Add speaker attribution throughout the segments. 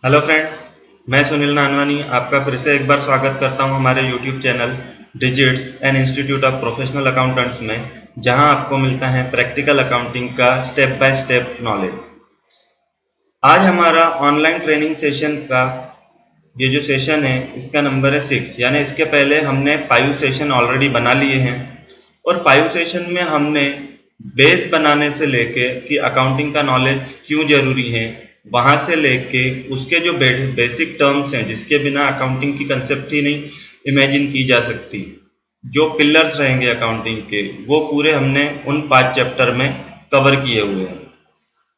Speaker 1: Hello friends, मैं सुनील नानवानी आपका फिर से एक बार स्वागत करता हूं हमारे YouTube channel digits and institute of professional accountants में, जहां आपको मिलता है प्रैक्टिकल अकाउंटिंग का स्टेप बाय स्टेप नॉलेज। आज हमारा ऑनलाइन ट्रेनिंग सेशन का ये जो सेशन है इसका नंबर है 6, यानी इसके पहले हमने 5 सेशन ऑलरेडी बना लिए हैं और 5 सेशन में हमने बेस बनाने से लेके कि अकाउंटिंग का नॉलेज क्यों जरूरी है, वहां से लेके उसके जो बेसिक टर्म्स हैं जिसके बिना अकाउंटिंग की कंसेप्ट ही नहीं इमेजिन की जा सकती, जो पिलर्स रहेंगे अकाउंटिंग के, वो पूरे हमने उन 5 चैप्टर में कवर किए हुए हैं।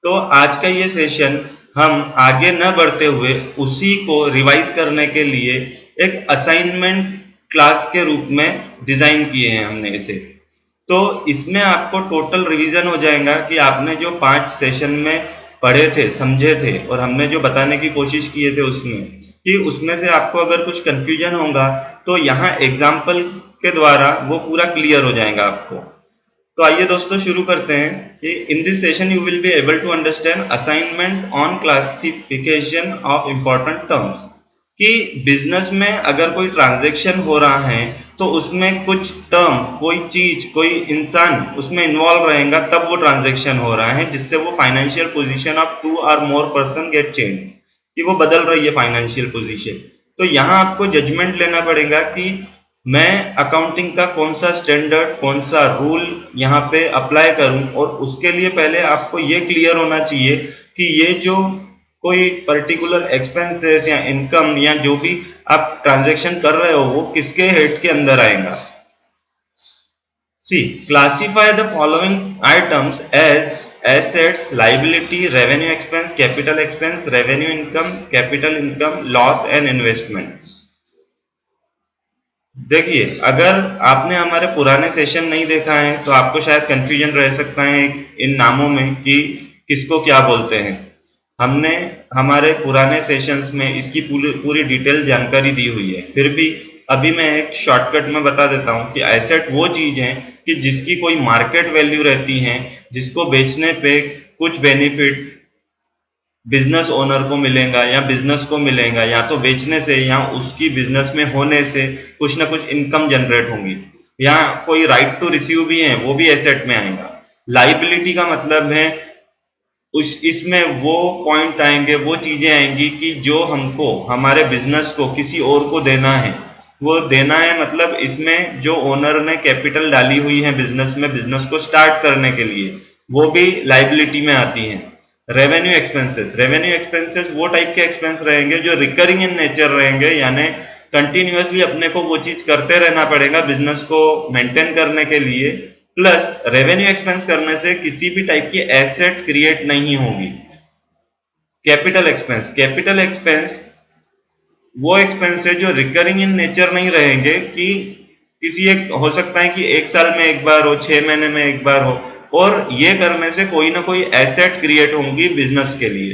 Speaker 1: तो आज का ये सेशन हम आगे न बढ़ते हुए उसी को रिवाइज करने के लिए एक असाइनमेंट क्लास के रूप में डिजाइन किए हैं हमने इसे। तो इसमें आपको टोटल रिवीजन हो जाएगा कि आपने जो 5 सेशन में पढ़े थे, समझे थे और हमने जो बताने की कोशिश किए थे उसमें से आपको अगर कुछ कंफ्यूजन होगा तो यहाँ एग्जाम्पल के द्वारा वो पूरा क्लियर हो जाएगा आपको। तो आइए दोस्तों शुरू करते हैं कि in this session you will be able to understand assignment on classification of important terms, कि बिजनेस में अगर कोई ट्रांजैक्शन हो रहा है तो उसमें कुछ टर्म, कोई चीज, कोई इंसान उसमें इन्वॉल्व रहेगा तब वो ट्रांजैक्शन हो रहा है, जिससे वो फाइनेंशियल पोजीशन ऑफ 2 और मोर पर्सन गेट चेंज, कि वो बदल रही है फाइनेंशियल पोजीशन। तो यहाँ आपको जजमेंट लेना पड़ेगा कि मैं अकाउंटिंग का कौन सा स्टैंडर्ड, कौन सा रूल यहाँ पे अप्लाई करूं, और उसके लिए पहले आपको ये क्लियर होना चाहिए कि ये जो कोई पर्टिकुलर एक्सपेंसेस या इनकम या जो भी आप ट्रांजैक्शन कर रहे हो वो किसके हेड के अंदर आएगा। See classify the following items as assets, liability, revenue expense, capital expense, revenue income, capital income, loss and investment. देखिए, अगर आपने हमारे पुराने सेशन नहीं देखा है तो आपको शायद कंफ्यूजन रह सकता है इन नामों में कि किसको क्या बोलते हैं। हमने हमारे पुराने सेशंस में इसकी पूरी डिटेल जानकारी दी हुई है, फिर भी अभी मैं एक शॉर्टकट में बता देता हूँ कि एसेट वो चीज है कि जिसकी कोई मार्केट वैल्यू रहती है, जिसको बेचने पे कुछ बेनिफिट बिजनेस ओनर को मिलेगा या बिजनेस को मिलेगा, या तो बेचने से या उसकी बिजनेस में होने से कुछ ना कुछ इनकम जनरेट होंगी, या कोई राइट टू रिसीव भी है वो भी एसेट में आएगा। लाइबिलिटी का मतलब है उस इसमें वो पॉइंट आएंगे, वो चीजें आएंगी कि जो हमको हमारे बिजनेस को किसी और को देना है, वो देना है मतलब इसमें जो ओनर ने कैपिटल डाली हुई है बिजनेस में, बिजनेस को स्टार्ट करने के लिए, वो भी लाइबिलिटी में आती है। रेवेन्यू एक्सपेंसेस, रेवेन्यू एक्सपेंसेस वो टाइप के एक्सपेंस रहेंगे जो रिकरिंग इन नेचर रहेंगे, यानी कंटिन्यूअसली अपने को वो चीज करते रहना पड़ेगा बिजनेस को मेंटेन करने के लिए। प्लस रेवेन्यू एक्सपेंस करने से किसी भी टाइप की एसेट क्रिएट नहीं होगी। कैपिटल एक्सपेंस, कैपिटल एक्सपेंस वो एक्सपेंस है जो रिकरिंग इन नेचर नहीं रहेंगे, कि किसी एक हो सकता है कि 1 साल में एक बार हो, 6 महीने में एक बार हो, और ये करने से कोई ना कोई एसेट क्रिएट होंगी बिजनेस के लिए।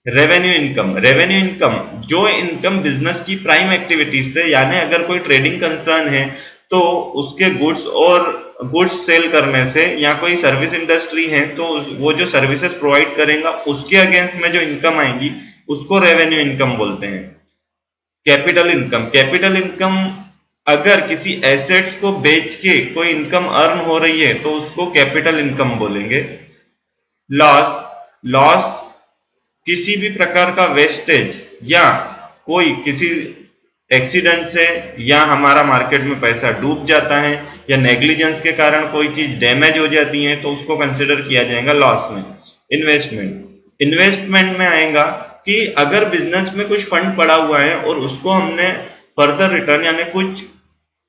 Speaker 1: रेवेन्यू इनकम, रेवेन्यू इनकम जो इनकम बिजनेस की प्राइम एक्टिविटीज से, यानी अगर कोई ट्रेडिंग कंसर्न है तो उसके गुड्स सेल करने से, या कोई सर्विस इंडस्ट्री है तो वो जो सर्विसेज प्रोवाइड करेगा उसके अगेंस्ट में जो इनकम आएंगी उसको रेवेन्यू इनकम बोलते हैं। कैपिटल इनकम, कैपिटल इनकम अगर किसी एसेट्स को बेच के कोई इनकम अर्न हो रही है तो उसको कैपिटल इनकम बोलेंगे। लॉस, लॉस किसी भी प्रकार का वेस्टेज या कोई किसी एक्सीडेंट से, या हमारा मार्केट में पैसा डूब जाता है, या नेग्लिजेंस के कारण कोई चीज डैमेज हो जाती है तो उसको कंसिडर किया जाएगा लॉस में। इन्वेस्टमेंट, इन्वेस्टमेंट में आएगा कि अगर बिजनेस में कुछ फंड पड़ा हुआ है और उसको हमने फर्दर रिटर्न यानी कुछ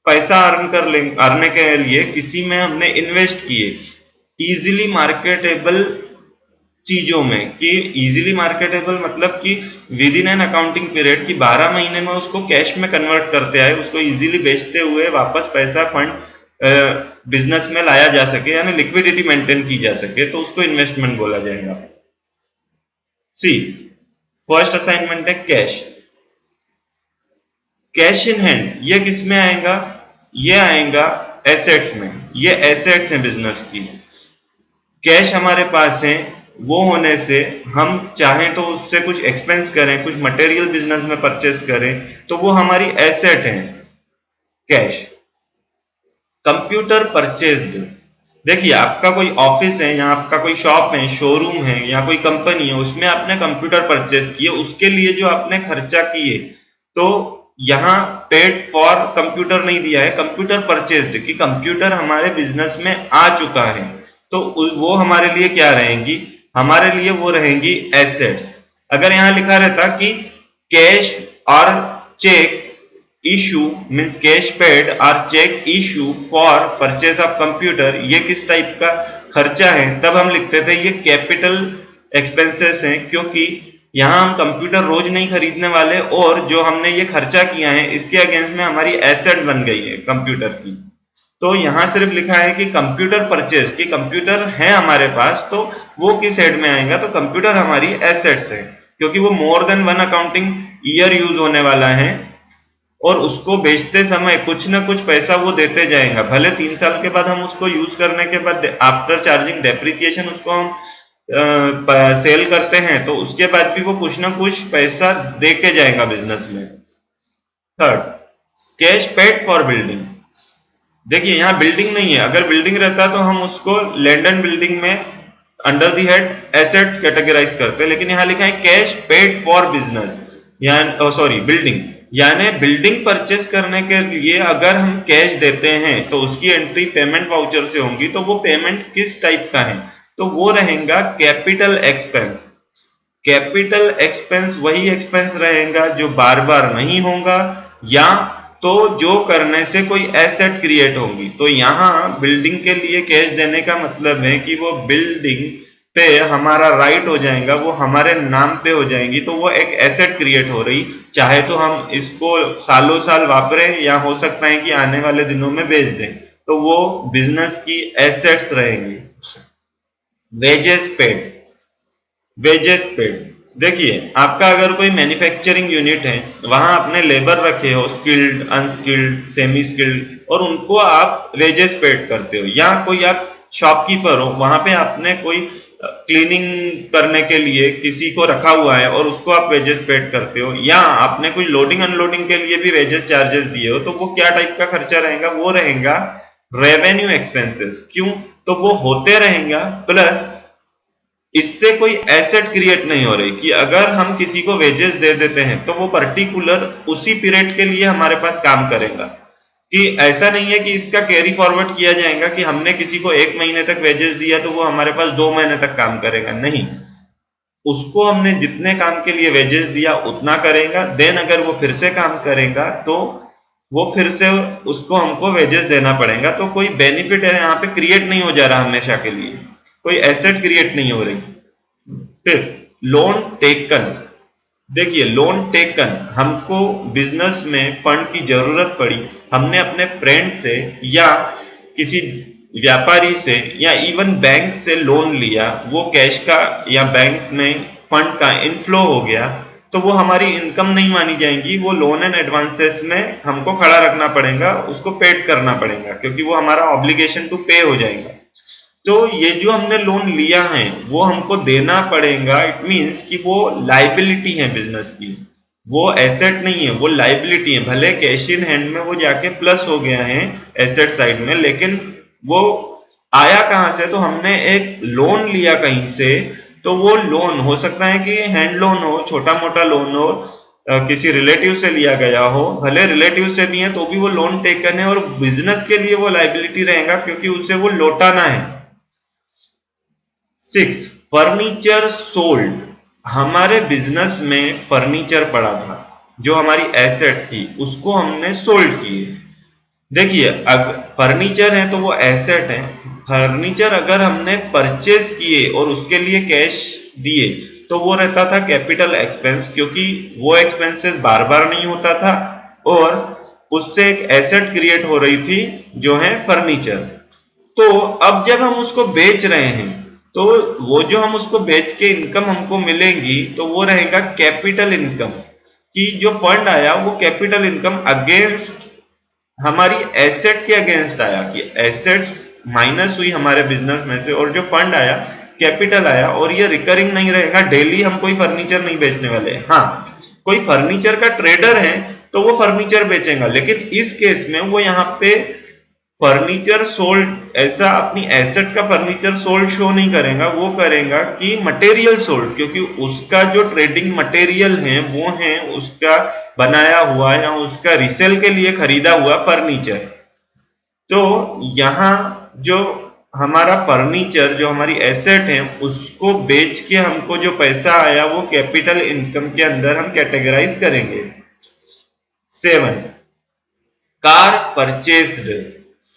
Speaker 1: पैसा अर्न के लिए किसी में हमने इन्वेस्ट किए इजीली मार्केटेबल चीजों में, कि इजीली मार्केटेबल मतलब कि with in an accounting period की 12 महीने में उसको कैश में कन्वर्ट करते आए, उसको इजीली बेचते हुए वापस पैसा फंड बिजनेस में लाया जा सके, यानी लिक्विडिटी मेंटेन की जा सके, तो उसको इन्वेस्टमेंट बोला जाएगा। सी फर्स्ट असाइनमेंट है कैश, कैश इन हैंड ये किस में आएगा, ये आएगा एसेट्स में, ये एसेट्स हैं बिजनेस की। कैश हमारे पास है वो होने से हम चाहें तो उससे कुछ एक्सपेंस करें, कुछ मटेरियल बिजनेस में परचेस करें, तो वो हमारी एसेट है कैश। कंप्यूटर परचेज्ड, देखिए आपका कोई ऑफिस है या आपका कोई शॉप है, शोरूम है या कोई कंपनी है, उसमें आपने कंप्यूटर परचेज किए, उसके लिए जो आपने खर्चा किए, तो यहाँ पेड फॉर कंप्यूटर नहीं दिया है, कंप्यूटर परचेज्ड कि कंप्यूटर हमारे बिजनेस में आ चुका है, तो वो हमारे लिए क्या रहेंगी, हमारे लिए वो रहेंगी एसेट्स। अगर यहाँ लिखा रहता कि कैश और check issue means cash paid or check issue for purchase of computer, ये किस टाइप का खर्चा है, तब हम लिखते थे ये कैपिटल एक्सपेंसेस हैं, क्योंकि यहाँ हम कंप्यूटर रोज नहीं खरीदने वाले और जो हमने ये खर्चा किया है इसके अगेंस्ट में हमारी एसेट बन गई है कंप्यूटर की। तो यहाँ सिर्फ लिखा है कि कंप्यूटर परचेज, कि कंप्यूटर है हमारे पास, तो वो किस हेड में आएगा, तो कंप्यूटर हमारी एसेट्स है, क्योंकि वो more than one accounting year use होने वाला है और उसको बेचते समय कुछ ना कुछ पैसा वो देते जाएगा, भले 3 साल के बाद हम उसको यूज करने के बाद आफ्टर चार्जिंग डेप्रिसिएशन उसको हम सेल करते हैं, तो उसके बाद भी वो कुछ ना कुछ पैसा दे के जाएगा बिजनेस में। Third, cash paid for building, देखिए यहाँ बिल्डिंग नहीं है, अगर बिल्डिंग रहता तो हम उसको लैंड एंड बिल्डिंग में under the head asset categorize करते, लेकिन यहाँ लिखा है कैश पेड फॉर बिजनेस, या सॉरी बिल्डिंग, यानी बिल्डिंग परचेस करने के लिए अगर हम कैश देते हैं तो उसकी एंट्री पेमेंट वाउचर से होंगी, तो वो पेमेंट किस टाइप का है, तो वो रहेगा कैपिटल एक्सपेंस। कैपिटल एक्सपेंस वही एक्सपेंस रहेगा जो बार बार नहीं होगा या तो जो करने से कोई एसेट क्रिएट होगी, तो यहाँ बिल्डिंग के लिए कैश देने का मतलब है कि वो बिल्डिंग पे हमारा राइट हो जाएगा, वो हमारे नाम पे हो जाएंगी, तो वो एक एसेट क्रिएट हो रही, चाहे तो हम इसको सालों साल वापरें या हो सकता है कि आने वाले दिनों में बेच दें, तो वो बिजनेस की एसेट्स रहेंगी। वेजेस पेड, वेजेस पेड, देखिए आपका अगर कोई मैन्युफैक्चरिंग यूनिट है, वहां आपने लेबर रखे हो, स्किल्ड, अनस्किल्ड, सेमी स्किल्ड, और उनको आप वेजेस पेड करते हो, या कोई आप शॉपकीपर हो, वहां पे आपने कोई क्लीनिंग करने के लिए किसी को रखा हुआ है और उसको आप वेजेस पेड करते हो, या आपने कोई लोडिंग अनलोडिंग के लिए भी वेजेस चार्जेस दिए हो, तो वो क्या टाइप का खर्चा रहेगा, वो रहेगा रेवेन्यू एक्सपेंसेस। क्यों, तो वो होते रहेगा, प्लस इससे कोई एसेट क्रिएट नहीं हो रही, कि अगर हम किसी को वेजेस दे देते हैं तो वो पर्टिकुलर उसी पीरियड के लिए हमारे पास काम करेगा, कि ऐसा नहीं है कि इसका कैरी फॉरवर्ड किया जाएगा कि हमने किसी को 1 महीने तक वेजेस दिया तो वो हमारे पास 2 महीने तक काम करेगा, नहीं, उसको हमने जितने काम के लिए वेजेस दिया उतना करेगा, देन अगर वो फिर से काम करेगा तो वो फिर से उसको हमको वेजेस देना पड़ेगा, तो कोई बेनिफिट है यहाँ पे क्रिएट नहीं हो जा रहा हमेशा के लिए, कोई एसेट क्रिएट नहीं हो रही। फिर लोन टेकन, देखिए लोन टेकन, हमको बिजनेस में फंड की जरूरत पड़ी, हमने अपने फ्रेंड से या किसी व्यापारी से या इवन बैंक से लोन लिया, वो कैश का या बैंक में फंड का इनफ्लो हो गया, तो वो हमारी इनकम नहीं मानी जाएंगी, वो लोन एंड एडवांसेस में हमको खड़ा रखना पड़ेगा, उसको पेड करना पड़ेगा, क्योंकि वो हमारा ऑब्लिगेशन टू पे हो जाएगा। तो ये जो हमने लोन लिया है वो हमको देना पड़ेगा, इट मींस कि वो लाइबिलिटी है बिजनेस की, वो एसेट नहीं है, वो लाइबिलिटी है, भले कैश इन हैंड में वो जाके प्लस हो गया है एसेट साइड में, लेकिन वो आया कहां से, तो हमने एक लोन लिया कहीं से, तो वो लोन हो सकता है कि हैंड लोन हो, छोटा मोटा लोन हो, किसी रिलेटिव से लिया गया हो, भले रिलेटिव से भी है तो भी वो लोन टेकन है और बिजनेस के लिए वो लाइबिलिटी रहेगा, क्योंकि उसे वो लौटाना है। 6, फर्नीचर सोल्ड, हमारे बिजनेस में फर्नीचर पड़ा था जो हमारी एसेट थी, उसको हमने सोल्ड किए। देखिए अगर फर्नीचर है तो वो एसेट है, फर्नीचर अगर हमने परचेस किए और उसके लिए कैश दिए तो वो रहता था कैपिटल एक्सपेंस, क्योंकि वो एक्सपेंसेस बार बार नहीं होता था और उससे एक एसेट क्रिएट हो रही थी जो है फर्नीचर। तो अब जब हम उसको बेच रहे हैं तो वो जो हम उसको बेच के इनकम हमको मिलेगी तो वो रहेगा कैपिटल इनकम, कि जो फंड आया वो कैपिटल इनकम अगेंस्ट हमारी एसेट के अगेंस्ट आया, कि एसेट्स माइनस हुई हमारे बिजनेस में से और जो फंड आया कैपिटल आया और ये रिकरिंग नहीं रहेगा, डेली हम कोई फर्नीचर नहीं बेचने वाले हैं। हाँ, कोई फर्नीचर का ट्रेडर है तो वो फर्नीचर बेचेगा, लेकिन इस केस में वो यहाँ पे फर्नीचर सोल्ड ऐसा अपनी एसेट का फर्नीचर सोल्ड शो नहीं करेगा, वो करेगा कि मटेरियल सोल्ड, क्योंकि उसका जो ट्रेडिंग मटेरियल है वो है उसका बनाया हुआ या उसका रिसेल के लिए खरीदा हुआ फर्नीचर। तो यहाँ जो हमारा फर्नीचर जो हमारी एसेट है उसको बेच के हमको जो पैसा आया वो कैपिटल इनकम के अंदर हम कैटेगराइज करेंगे। 7, कार परचेस्ड।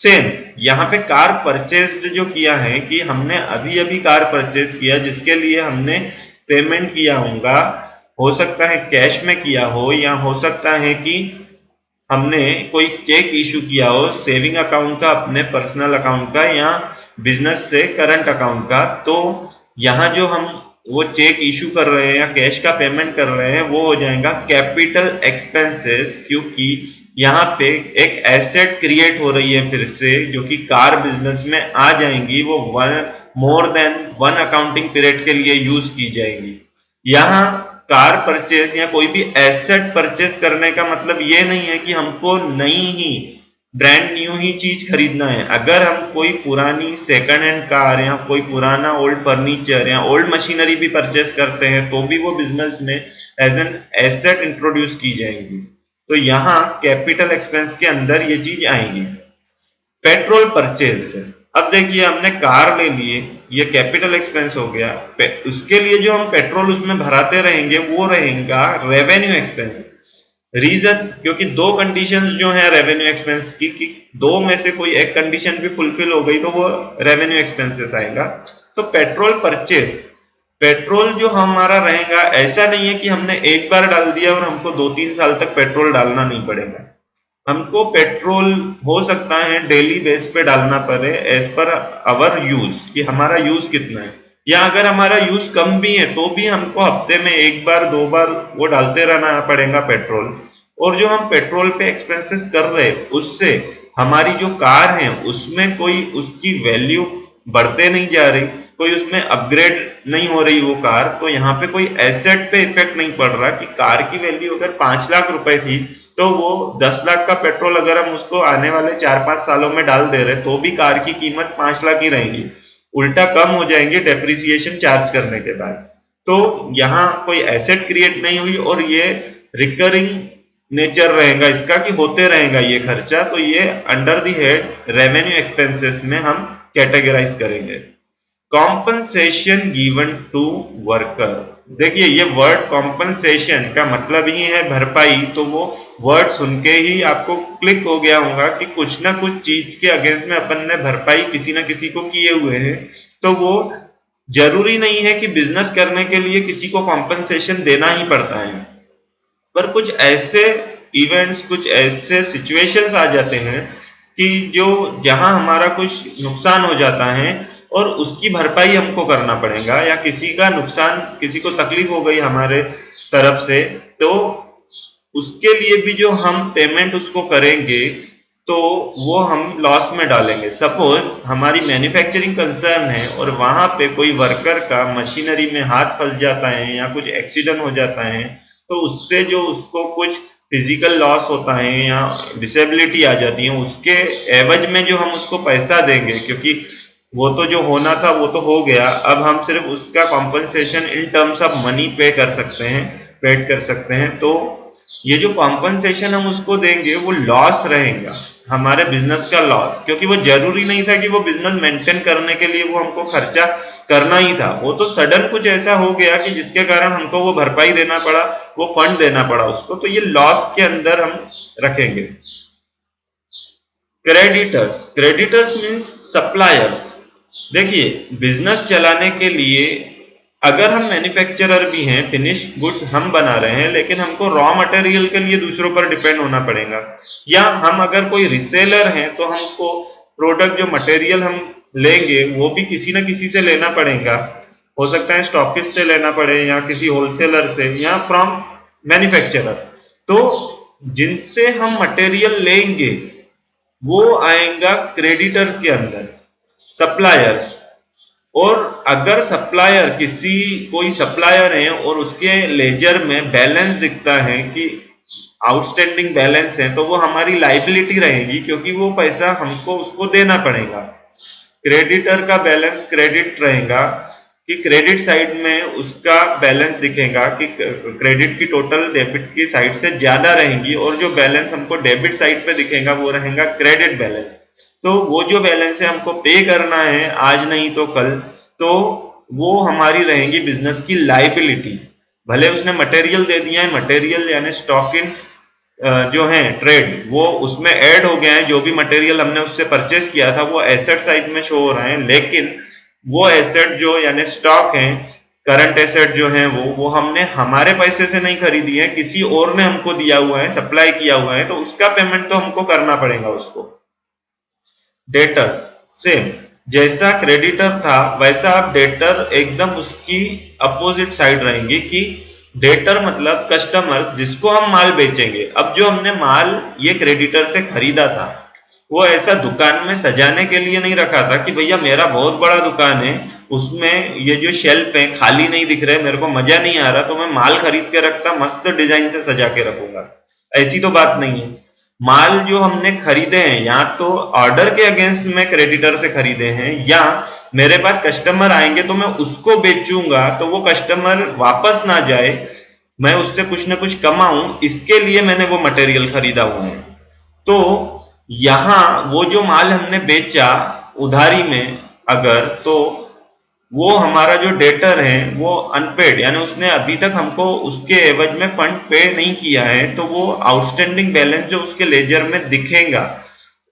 Speaker 1: सेम यहाँ पे कार परचेस्ड जो किया है कि हमने अभी अभी कार परचेज किया, जिसके लिए हमने पेमेंट किया होगा, हो सकता है कैश में किया हो या हो सकता है कि हमने कोई चेक इशू किया हो सेविंग अकाउंट का, अपने पर्सनल अकाउंट का या बिजनेस से करंट अकाउंट का। तो यहाँ जो हम वो चेक इशू कर रहे हैं या कैश का पेमेंट कर रहे हैं वो हो जाएगा कैपिटल एक्सपेंसेस, क्योंकि यहाँ पे एक एसेट क्रिएट हो रही है फिर से, जो कि कार बिजनेस में आ जाएंगी, वो मोर देन 1 अकाउंटिंग पीरियड के लिए यूज की जाएंगी। यहाँ कार परचेज या कोई भी एसेट परचेज करने का मतलब ये नहीं है कि हमको नई ही ब्रांड न्यू ही चीज खरीदना है। अगर हम कोई पुरानी सेकंड हैंड कार या कोई पुराना ओल्ड फर्नीचर या ओल्ड मशीनरी भी परचेज करते हैं तो भी वो बिजनेस में एज एन एसेट इंट्रोड्यूस की जाएंगी। तो यहाँ कैपिटल एक्सपेंस के अंदर ये चीज आएंगी। पेट्रोल परचेज, अब देखिए हमने कार ले लिए, ये कैपिटल एक्सपेंस हो गया, उसके लिए जो हम पेट्रोल उसमें भराते रहेंगे वो रहेगा रेवेन्यू एक्सपेंस। रीजन, क्योंकि दो कंडीशंस जो है रेवेन्यू एक्सपेंस की, कि दो में से कोई एक कंडीशन भी फुलफिल हो गई तो वो रेवेन्यू एक्सपेंसेस आएगा। तो पेट्रोल परचेज, पेट्रोल जो हमारा रहेगा ऐसा नहीं है कि हमने एक बार डाल दिया और हमको 2-3 साल तक पेट्रोल डालना नहीं पड़ेगा। हमको पेट्रोल हो सकता है डेली बेस पे डालना पड़े एज पर अवर यूज, कि हमारा यूज कितना है, या अगर हमारा यूज कम भी है तो भी हमको हफ्ते में 1 बार 2 बार वो डालते रहना पड़ेगा पेट्रोल। और जो हम पेट्रोल पे एक्सपेंसेस कर रहे हैं उससे हमारी जो कार है उसमें कोई उसकी वैल्यू बढ़ते नहीं जा रही, कोई उसमें अपग्रेड नहीं हो रही वो कार। तो यहाँ पे कोई एसेट पे इफेक्ट नहीं पड़ रहा कि कार की वैल्यू अगर 5 लाख रुपए थी तो वो 10 लाख का पेट्रोल अगर हम उसको आने वाले 4-5 सालों में डाल दे रहे तो भी कार की कीमत 5 लाख ही रहेगी, उल्टा कम हो जाएंगे डेप्रिसिएशन चार्ज करने के बाद। तो यहाँ कोई एसेट क्रिएट नहीं हुई और ये रिकरिंग नेचर रहेगा इसका, कि होते रहेगा ये खर्चा। तो ये under the head revenue expenses में हम कैटेगराइज करेंगे। कॉम्पनसेशन गिवन टू वर्कर, देखिए ये वर्ड कॉम्पनसेशन का मतलब ही है भरपाई, तो वो वर्ड सुन के ही आपको क्लिक हो गया होगा कि कुछ ना कुछ चीज के अगेंस्ट में अपन ने भरपाई किसी ना किसी को किए हुए हैं। तो वो जरूरी नहीं है कि बिजनेस करने के लिए किसी को कॉम्पनसेशन देना ही पड़ता है, पर कुछ ऐसे इवेंट्स, कुछ ऐसे सिचुएशंस आ जाते हैं कि जो जहां हमारा कुछ नुकसान हो जाता है और उसकी भरपाई हमको करना पड़ेगा, या किसी का नुकसान, किसी को तकलीफ हो गई हमारे तरफ से, तो उसके लिए भी जो हम पेमेंट उसको करेंगे तो वो हम लॉस में डालेंगे। सपोज हमारी मैन्युफैक्चरिंग कंसर्न है और वहां पे कोई वर्कर का मशीनरी में हाथ फंस जाता है या कुछ एक्सीडेंट हो जाता है, तो उससे जो उसको कुछ फिजिकल लॉस होता है या डिसेबिलिटी आ जाती है, उसके एवज में जो हम उसको पैसा देंगे, क्योंकि वो तो जो होना था वो तो हो गया, अब हम सिर्फ उसका compensation in terms of money पे कर सकते हैं, पेड कर सकते हैं। तो ये जो कॉम्पनसेशन हम उसको देंगे वो लॉस रहेगा, हमारे बिजनेस का लॉस, क्योंकि वो जरूरी नहीं था कि वो बिजनेस मेंटेन करने के लिए वो हमको खर्चा करना ही था, वो तो सडन कुछ ऐसा हो गया कि जिसके कारण हमको वो भरपाई देना पड़ा, वो फंड देना पड़ा उसको, तो ये लॉस के अंदर हम रखेंगे। Creditors, creditors means suppliers. देखिए बिजनेस चलाने के लिए अगर हम मैन्युफैक्चरर भी हैं, फिनिश गुड्स हम बना रहे हैं, लेकिन हमको रॉ मटेरियल के लिए दूसरों पर डिपेंड होना पड़ेगा, या हम अगर कोई रिसेलर हैं तो हमको प्रोडक्ट जो मटेरियल हम लेंगे वो भी किसी न किसी से लेना पड़ेगा, हो सकता है स्टॉकिस्ट से लेना पड़े या किसी होलसेलर से या फ्रॉम मैन्युफैक्चरर। तो जिनसे हम मटेरियल लेंगे वो आएगा क्रेडिटर के अंदर, सप्लायर्स। और अगर सप्लायर कोई सप्लायर है और उसके लेजर में बैलेंस दिखता है कि आउटस्टैंडिंग बैलेंस है, तो वो हमारी लाइबिलिटी रहेगी, क्योंकि वो पैसा हमको उसको देना पड़ेगा। क्रेडिटर का बैलेंस क्रेडिट रहेगा कि क्रेडिट साइड में उसका बैलेंस दिखेगा कि क्रेडिट की टोटल डेबिट की साइड से ज्यादा रहेंगी, और जो बैलेंस हमको डेबिट साइड पे दिखेगा वो रहेगा क्रेडिट बैलेंस। तो वो जो बैलेंस है हमको पे करना है आज नहीं तो कल, तो वो हमारी रहेंगी बिजनेस की लाइबिलिटी। भले उसने मटेरियल दे दिया है, मटेरियल यानी स्टॉक इन जो है ट्रेड, वो उसमें ऐड हो गया है, जो भी मटेरियल हमने उससे परचेस किया था वो एसेट साइड में शो हो रहा है, लेकिन वो एसेट जो यानी स्टॉक है, करंट एसेट जो है वो हमने हमारे पैसे से नहीं खरीदी है, किसी और ने हमको दिया हुआ है, सप्लाई किया हुआ है, तो उसका पेमेंट तो हमको करना पड़ेगा उसको। डेटर्स सेम, जैसा क्रेडिटर था वैसा अब डेटर एकदम उसकी अपोजिट साइड रहेंगी कि डेटर मतलब कस्टमर जिसको हम माल बेचेंगे। अब जो हमने माल ये क्रेडिटर से खरीदा था वो ऐसा दुकान में सजाने के लिए नहीं रखा था कि भैया मेरा बहुत बड़ा दुकान है, उसमें ये जो शेल्फ है खाली नहीं दिख रहे, मेरे को मजा नहीं आ रहा, तो मैं माल खरीद के रखता, मस्त डिजाइन से सजा के रखूंगा। ऐसी तो बात नहीं है। माल जो हमने खरीदे हैं या तो ऑर्डर के अगेंस्ट में क्रेडिटर से खरीदे हैं, या मेरे पास कस्टमर आएंगे तो मैं उसको बेचूंगा, तो वो कस्टमर वापस ना जाए, मैं उससे कुछ ना कुछ कमाऊं, इसके लिए मैंने वो मटेरियल खरीदा हुआ है। तो यहां वो जो माल हमने बेचा उधारी में अगर, तो वो हमारा जो डेटर है वो अनपेड, यानी उसने अभी तक हमको उसके एवज में फंड पे नहीं किया है, तो वो आउटस्टैंडिंग बैलेंस जो उसके लेजर में दिखेगा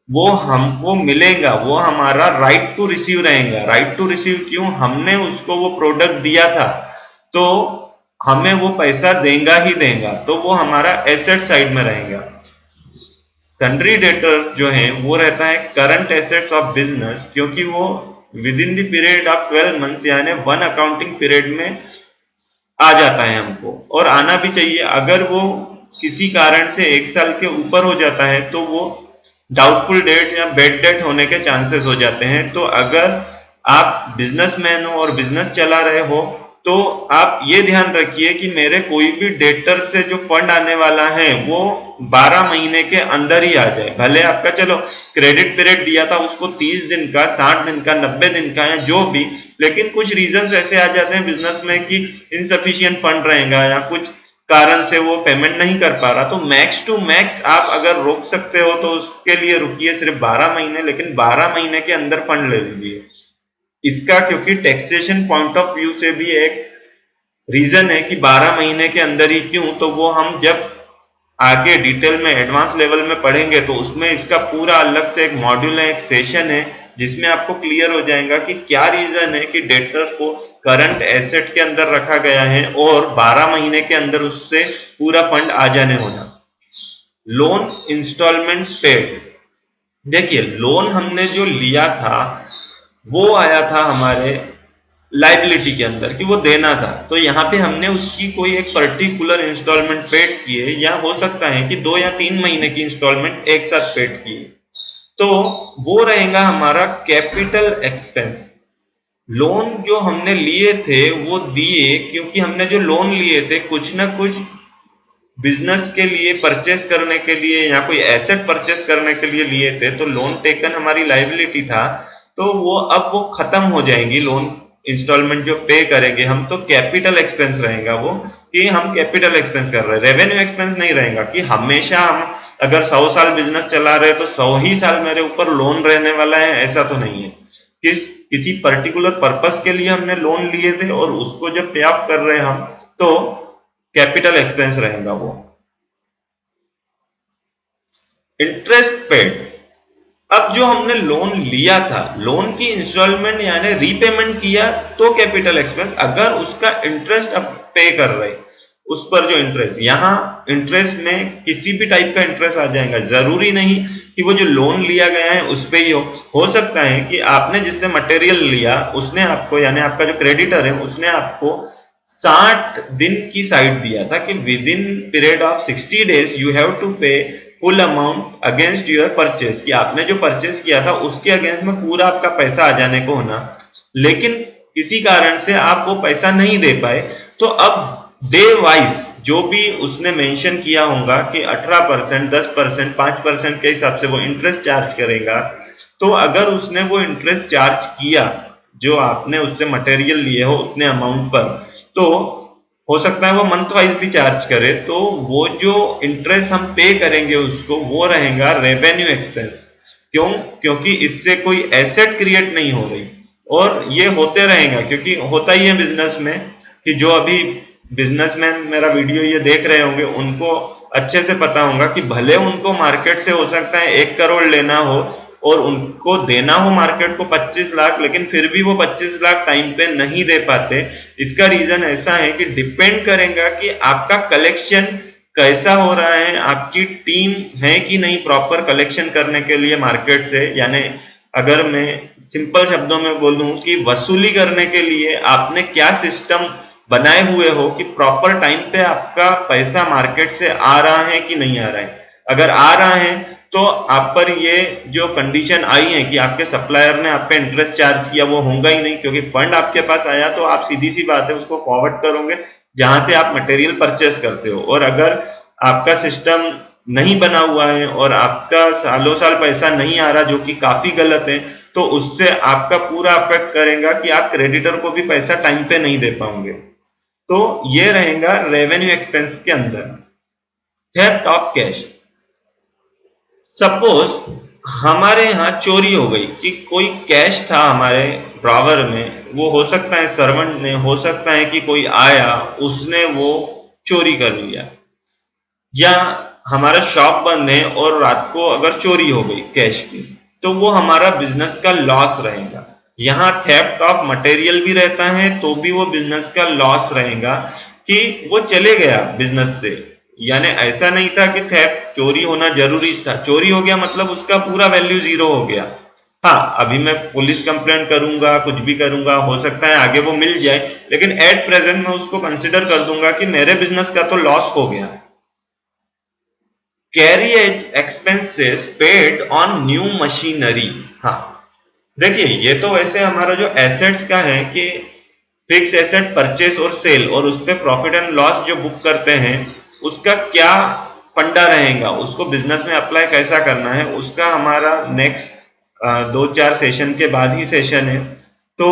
Speaker 1: वो हमको मिलेगा, वो हमारा राइट टू रिसीव रहेगा। राइट टू रिसीव क्यों? हमने उसको वो प्रोडक्ट दिया था तो हमें वो पैसा देगा ही देगा, तो वो हमारा एसेट साइड में रहेगा। सन्ड्री डेटर्स जो है वो रहता है करंट एसेट्स ऑफ बिजनेस, क्योंकि वो with in the period of 12 months यानी वन अकाउंटिंग पीरियड में आ जाता है हमको, और आना भी चाहिए। अगर वो किसी कारण से 1 साल के ऊपर हो जाता है तो वो डाउटफुल डेट या बेड डेट होने के चांसेस हो जाते हैं। तो अगर आप बिजनेसमैन हो और बिजनेस चला रहे हो तो आप ये ध्यान रखिए कि मेरे कोई भी डेटर से जो फंड आने वाला है वो 12 महीने के अंदर ही आ जाए। भले आपका चलो क्रेडिट पीरियड दिया था उसको 30 दिन का, 60 दिन का, 90 दिन का, या जो भी, लेकिन कुछ रीजंस ऐसे आ जाते हैं बिजनेस में कि इनसफिशिएंट फंड रहेगा या कुछ कारण से वो पेमेंट नहीं कर पा रहा, तो मैक्स टू मैक्स आप अगर रोक सकते हो तो उसके लिए रुकिए सिर्फ 12 महीने, लेकिन 12 महीने के अंदर फंड ले लीजिए। इसका क्योंकि टैक्सेशन पॉइंट ऑफ व्यू से भी एक रीजन है कि 12 महीने के अंदर ही क्यों, तो वो हम जब आगे डिटेल में एडवांस लेवल में पढ़ेंगे तो उसमें इसका पूरा अलग से एक मॉड्यूल है, एक सेशन है, जिसमें आपको क्लियर हो जाएगा कि क्या रीजन है कि डेटर को करंट एसेट के अंदर रखा गया है और 12 महीने के अंदर उससे पूरा फंड आ जाने होना। लोन इंस्टॉलमेंट पेड, देखिए लोन हमने जो लिया था वो आया था हमारे लाइबिलिटी के अंदर कि वो देना था, तो यहाँ पे हमने उसकी कोई एक पर्टिकुलर इंस्टॉलमेंट पेड किए, या हो सकता है कि 2 या 3 महीने की इंस्टॉलमेंट एक साथ पेड किए, तो वो रहेगा हमारा कैपिटल एक्सपेंस। लोन जो हमने लिए थे वो दिए क्योंकि हमने जो लोन लिए थे कुछ ना कुछ बिजनेस के लिए परचेस करने के लिए या कोई एसेट परचेस करने के लिए लिए थे, तो लोन टेकन हमारी लाइबिलिटी था, तो वो अब वो खत्म हो जाएंगी। लोन इंस्टॉलमेंट जो पे करेंगे हम, तो कैपिटल एक्सपेंस रहेगा वो, कि हम कैपिटल एक्सपेंस कर रहे हैं, रेवेन्यू एक्सपेंस नहीं रहेगा कि हमेशा हम अगर 100 साल बिजनेस चला रहे तो 100 ही साल मेरे ऊपर लोन रहने वाला है, ऐसा तो नहीं है। किसी पर्टिकुलर पर्पस के लिए हमने लोन लिए थे और उसको जब पे ऑफ कर रहे हैं हम, तो कैपिटल एक्सपेंस रहेगा वो। इंटरेस्ट पेड, अब जो हमने लोन लिया था, लोन की इंस्टॉलमेंट यानी रीपेमेंट किया तो कैपिटल एक्सपेंस, अगर उसका इंटरेस्ट अब पे कर रहे उस पर जो इंटरेस्ट, यहां इंटरेस्ट में किसी भी टाइप का इंटरेस्ट आ जाएगा, जरूरी नहीं कि वो जो लोन लिया गया है उस पे ही हो सकता है कि आपने जिससे मटेरियल लिया उसने आपको, यानी आपका जो क्रेडिटर है उसने आपको 60 दिन की साइड दिया था कि within period of 60 days you have to pay full amount against your purchase, कि आपने जो परचेस किया था उसके अगेंस्ट में पूरा आपका पैसा आ जाने को होना। लेकिन किसी कारण से आप वो पैसा नहीं दे पाए, तो अब डे वाइज जो भी उसने मेंशन किया होगा कि 18%, 10%, 5% के हिसाब से वो इंटरेस्ट चार्ज करेगा। तो अगर उसने वो इंटरेस्ट चार्ज किया जो आपने उससे मटेरियल लिए हो उतने अमाउंट पर, तो हो सकता है वो मंथ वाइज भी चार्ज करे, तो वो जो इंटरेस्ट हम पे करेंगे उसको, वो रहेगा रेवेन्यू एक्सपेंस। क्यों? क्योंकि इससे कोई एसेट क्रिएट नहीं हो रही, और ये होते रहेगा क्योंकि होता ही है बिजनेस में कि जो अभी बिजनेसमैन मेरा वीडियो ये देख रहे होंगे उनको अच्छे से पता होगा कि भले उनको मार्केट से हो सकता है 1 करोड़ लेना हो और उनको देना हो मार्केट को 25 लाख, लेकिन फिर भी वो 25 लाख टाइम पे नहीं दे पाते। इसका रीजन ऐसा है कि डिपेंड करेगा कि आपका कलेक्शन कैसा हो रहा है, आपकी टीम है कि नहीं प्रॉपर कलेक्शन करने के लिए मार्केट से। यानी अगर मैं सिंपल शब्दों में बोलूं कि वसूली करने के लिए आपने क्या सिस्टम बनाए हुए हो कि प्रॉपर टाइम पे आपका पैसा मार्केट से आ रहा है कि नहीं आ रहा है। अगर आ रहा है तो आप पर ये जो कंडीशन आई है कि आपके सप्लायर ने आप पे इंटरेस्ट चार्ज किया, वो होगा ही नहीं, क्योंकि फंड आपके पास आया तो आप सीधी सी बात है उसको फॉरवर्ड करोगे जहां से आप मटेरियल परचेस करते हो। और अगर आपका सिस्टम नहीं बना हुआ है और आपका सालों साल पैसा नहीं आ रहा, जो कि काफी गलत है, तो उससे आपका पूरा अफेक्ट करेगा कि आप क्रेडिटर को भी पैसा टाइम पे नहीं दे पाओगे। तो ये रहेगा रेवेन्यू एक्सपेंस के अंदर। थेफ्ट ऑफ कैश, सपोज हमारे यहाँ चोरी हो गई कि कोई कैश था हमारे ड्रॉवर में, वो हो सकता है सर्वेंट ने, हो सकता है कि कोई आया उसने वो चोरी कर लिया, या हमारा शॉप बंद है और रात को अगर चोरी हो गई कैश की, तो वो हमारा बिजनेस का लॉस रहेगा। यहाँ थेफ्ट ऑफ मटेरियल भी रहता है तो भी वो बिजनेस का लॉस रहेगा कि वो चले गया बिजनेस से। यानी ऐसा नहीं था कि थेफ्ट चोरी होना जरूरी था, चोरी हो गया मतलब उसका पूरा वैल्यू जीरो हो गया। हाँ, अभी मैं पुलिस कंप्लेंट करूंगा, कुछ भी करूंगा, हो सकता है आगे वो मिल जाए, लेकिन एट प्रेजेंट मैं उसको कंसिडर कर दूंगा कि मेरे बिजनेस का तो लॉस हो गया। Carriage expenses paid on new machinery. हाँ, देखिए ये तो वैसे हमारा जो एसेट्स का है कि फिक्स एसेट परचेस और सेल, और उस पर प्रॉफिट एंड लॉस जो बुक करते हैं उसका क्या फंडा रहेगा, उसको बिजनेस में अप्लाई कैसा करना है, उसका हमारा नेक्स्ट 2-4 सेशन के बाद ही सेशन है। तो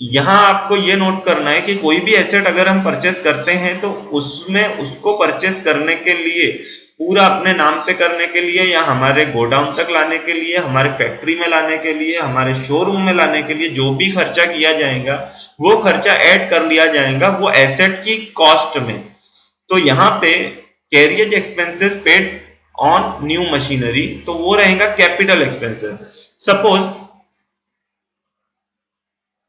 Speaker 1: यहाँ आपको ये नोट करना है कि कोई भी एसेट अगर हम परचेस करते हैं तो उसमें उसको परचेस करने के लिए, पूरा अपने नाम पे करने के लिए, या हमारे गोडाउन तक लाने के लिए, हमारे फैक्ट्री में लाने के लिए, हमारे शोरूम में लाने के लिए जो भी खर्चा किया जाएगा वो खर्चा ऐड कर लिया जाएगा वो एसेट की कॉस्ट में। तो यहाँ पे carriage expenses paid on new machinery, तो वो रहेगा capital expenses. Suppose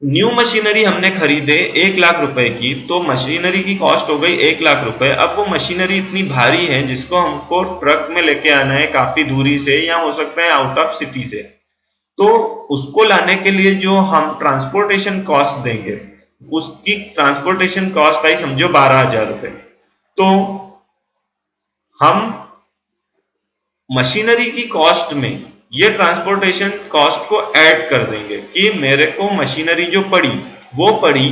Speaker 1: new machinery हमने खरीदे 1 लाख रुपए की, तो मशीनरी की कॉस्ट हो गई 1 लाख रुपए। अब वो मशीनरी इतनी भारी है जिसको हमको ट्रक में लेके आना है काफी दूरी से, या हो सकता है आउट ऑफ सिटी से, तो उसको लाने के लिए जो हम ट्रांसपोर्टेशन कॉस्ट देंगे, उसकी ट्रांसपोर्टेशन कॉस्ट आई समझो 12,000 रुपए। तो हम मशीनरी की कॉस्ट में ये ट्रांसपोर्टेशन कॉस्ट को ऐड कर देंगे कि मेरे को मशीनरी जो पड़ी वो पड़ी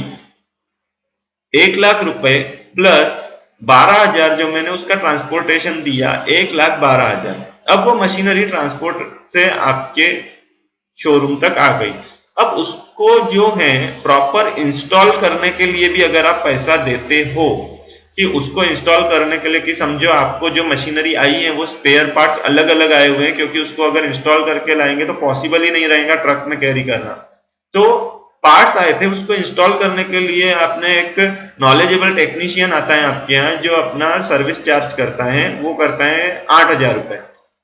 Speaker 1: 1 लाख रुपए प्लस 12,000 जो मैंने उसका ट्रांसपोर्टेशन दिया, 1,12,000। अब वो मशीनरी ट्रांसपोर्ट से आपके शोरूम तक आ गई। अब उसको जो है प्रॉपर इंस्टॉल करने के लिए भी अगर आप पैसा देते हो, कि उसको इंस्टॉल करने के लिए कि समझो आपको जो मशीनरी आई है वो स्पेयर पार्ट्स अलग अलग आए हुए हैं, क्योंकि उसको अगर इंस्टॉल करके लाएंगे तो पॉसिबल ही नहीं रहेगा ट्रक में कैरी करना। तो पार्ट्स आए थे, उसको इंस्टॉल करने के लिए आपने एक नॉलेजेबल टेक्नीशियन आता है आपके यहाँ जो अपना सर्विस चार्ज करता है, वो करता है 8,000 रुपए।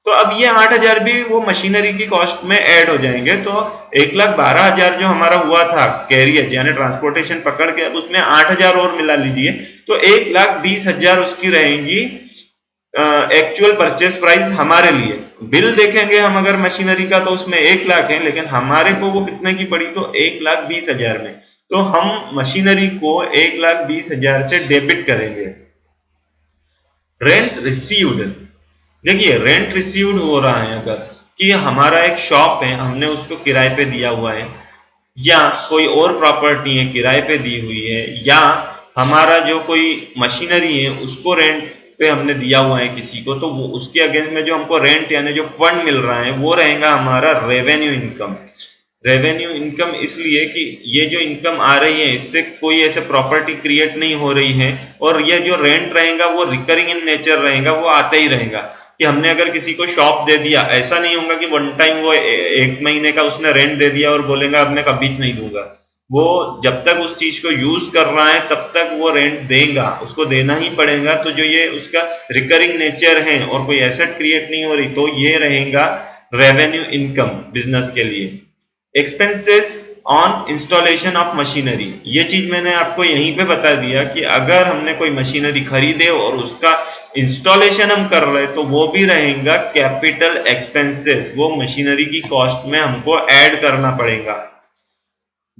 Speaker 1: तो अब ये 8,000 भी वो मशीनरी की कॉस्ट में ऐड हो जाएंगे। तो 1,12,000 जो हमारा हुआ था कैरियर यानी ट्रांसपोर्टेशन पकड़ के, अब उसमें 8,000 और मिला लीजिए, तो 1,20,000 उसकी रहेंगी एक्चुअल परचेस प्राइस हमारे लिए। बिल देखेंगे हम अगर मशीनरी का तो उसमें 1 लाख है, लेकिन हमारे को वो कितने की पड़ी, तो 1,20,000 में। तो हम मशीनरी को 1,20,000 से डेबिट करेंगे। रेंट रिसीव्ड, देखिए रेंट रिसीव्ड हो रहा है अगर, कि हमारा एक शॉप है, हमने उसको किराए पे दिया हुआ है, या कोई और प्रॉपर्टी है किराए पे दी हुई है, या हमारा जो कोई मशीनरी है उसको रेंट पे हमने दिया हुआ है किसी को, तो वो उसके अगेंस्ट में जो हमको रेंट यानी जो फंड मिल रहा है वो रहेगा हमारा रेवेन्यू इनकम। रेवेन्यू इनकम इसलिए कि ये जो इनकम आ रही है इससे कोई ऐसे प्रॉपर्टी क्रिएट नहीं हो रही है, और ये जो रेंट रहेगा वो रिकरिंग इन नेचर रहेगा, वो आता ही रहेगा। कि हमने अगर किसी को शॉप दे दिया, ऐसा नहीं होगा कि वन टाइम वो एक महीने का उसने रेंट दे दिया और बोलेगा अब मैं कभी नहीं दूंगा। वो जब तक उस चीज को यूज कर रहा है तब तक वो रेंट देगा, उसको देना ही पड़ेगा। तो जो ये उसका रिकरिंग नेचर है और कोई एसेट क्रिएट नहीं हो रही, तो ये रहेगा रेवेन्यू इनकम बिजनेस के लिए। Expenses on installation of machinery, ये चीज मैंने आपको यहीं पे बता दिया कि अगर हमने कोई मशीनरी खरीदे और उसका इंस्टॉलेशन हम कर रहे तो वो भी रहेगा कैपिटल एक्सपेंसेस, वो मशीनरी की कॉस्ट में हमको ऐड करना पड़ेगा।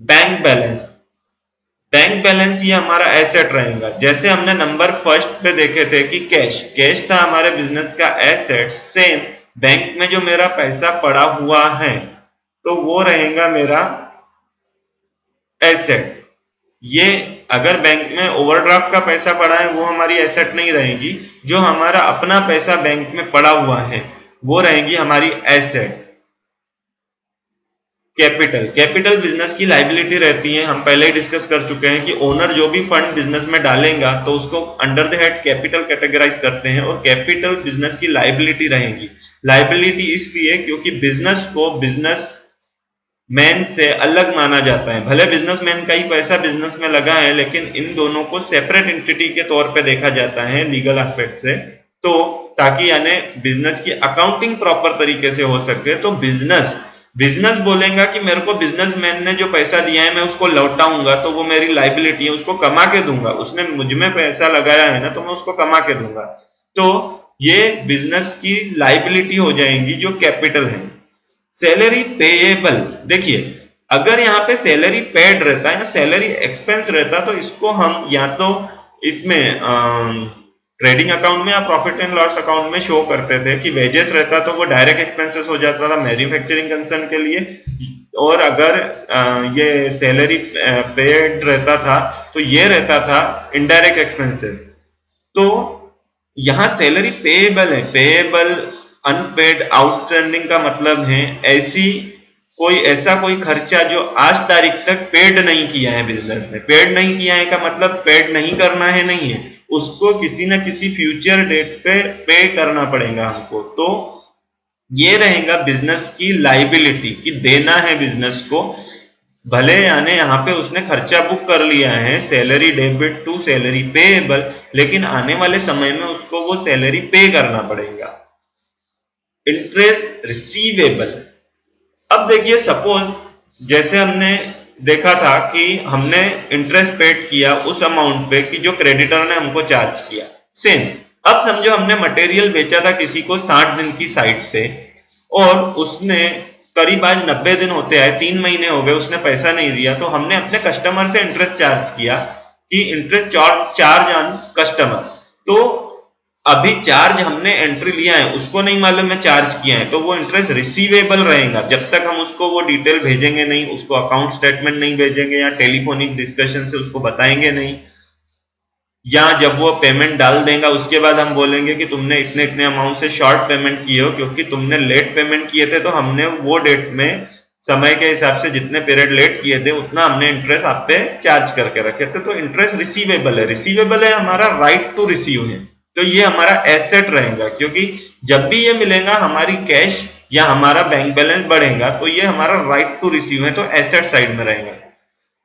Speaker 1: बैंक बैलेंस, बैंक बैलेंस ये हमारा एसेट रहेगा। जैसे हमने नंबर फर्स्ट पे देखे थे कि कैश, कैश था हमारे बिजनेस का एसेट, सेम बैंक में जो मेरा पैसा पड़ा हुआ है तो वो रहेगा मेरा एसेट। ये अगर बैंक में ओवरड्राफ्ट का पैसा पड़ा है वो हमारी एसेट नहीं रहेगी, जो हमारा अपना पैसा बैंक में पड़ा हुआ है वो रहेगी हमारी एसेट। कैपिटल, कैपिटल बिजनेस की लाइबिलिटी रहती है। हम पहले ही डिस्कस कर चुके हैं कि ओनर जो भी फंड बिजनेस में डालेगा तो उसको under the head capital categorize करते हैं, और कैपिटल बिजनेस की लाइबिलिटी रहेगी। लाइबिलिटी इसलिए क्योंकि बिजनेस को बिजनेस मैन से अलग माना जाता है। भले बिजनेसमैन का ही पैसा बिजनेस में लगा है, लेकिन इन दोनों को सेपरेट एंटिटी के तौर पे देखा जाता है लीगल एस्पेक्ट से, तो ताकि यानी बिजनेस की अकाउंटिंग प्रॉपर तरीके से हो सके। तो बिजनेस बिजनेस बोलेगा कि मेरे को बिजनेसमैन ने जो पैसा दिया है मैं उसको लौटाऊंगा, तो वो मेरी लाइबिलिटी है, उसको कमा के दूंगा। उसने मुझ में पैसा लगाया है ना, तो मैं उसको कमा के दूंगा। तो ये बिजनेस की लाइबिलिटी हो जाएंगी जो कैपिटल है। सैलरी पेएबल, देखिए अगर यहाँ पे सैलरी पेड रहता है या सैलरी एक्सपेंस रहता तो इसको हम या तो इसमें ट्रेडिंग अकाउंट में या प्रॉफिट एंड लॉस अकाउंट में शो करते थे कि वेजेस रहता तो वो डायरेक्ट एक्सपेंसेस हो जाता था मैन्युफैक्चरिंग कंसर्न के लिए, और अगर ये सैलरी पेड रहता था तो ये रहता था इनडायरेक्ट एक्सपेंसेस। तो यहाँ सैलरी पेएबल है। पेएबल अनपेड आउटस्टैंडिंग का मतलब है ऐसा कोई खर्चा जो आज तारीख तक पेड नहीं किया है बिजनेस ने। पेड नहीं किया है का मतलब पेड नहीं करना है नहीं है, उसको किसी न किसी फ्यूचर डेट पे पे करना पड़ेगा हमको। तो ये रहेगा बिजनेस की लाइबिलिटी कि देना है बिजनेस को। भले यानी यहाँ पे उसने खर्चा बुक कर लिया है salary debit to salary payable, लेकिन आने वाले समय में उसको वो सैलरी पे करना पड़ेगा। इंटरेस्ट रिसीवेबल, अब देखिए सपोज जैसे हमने देखा था कि हमने इंटरेस्ट पेड किया उस अमाउंट पे कि जो क्रेडिटर ने हमको चार्ज किया, सेम अब समझो हमने मटेरियल बेचा था किसी को 60 दिन की साइट पे, और उसने करीब आज 90 दिन होते आए, 3 महीने हो गए, उसने पैसा नहीं दिया, तो हमने अपने कस्टमर से इंटरेस्ट चार्ज किया कि इंटरेस्ट चार्ज ऑन कस्टमर। तो अभी चार्ज हमने एंट्री लिया है, उसको नहीं मालूम है चार्ज किया है, तो वो इंटरेस्ट रिसीवेबल रहेगा जब तक हम उसको वो डिटेल भेजेंगे नहीं, उसको अकाउंट स्टेटमेंट नहीं भेजेंगे या टेलीफोनिक डिस्कशन से उसको बताएंगे नहीं, या जब वो पेमेंट डाल देगा उसके बाद हम बोलेंगे कि तुमने इतने इतने अमाउंट से शॉर्ट पेमेंट किए हो क्योंकि तुमने लेट पेमेंट किए थे, तो हमने वो डेट में समय के हिसाब से जितने पीरियड लेट किए थे उतना हमने इंटरेस्ट आप पे चार्ज करके रखे थे। तो इंटरेस्ट रिसीवेबल है। रिसीवेबल है हमारा राइट टू रिसीव है, तो ये हमारा एसेट रहेगा, क्योंकि जब भी ये मिलेगा हमारी कैश या हमारा बैंक बैलेंस बढ़ेगा तो ये हमारा राइट टू रिसीव है, तो एसेट साइड में रहेगा।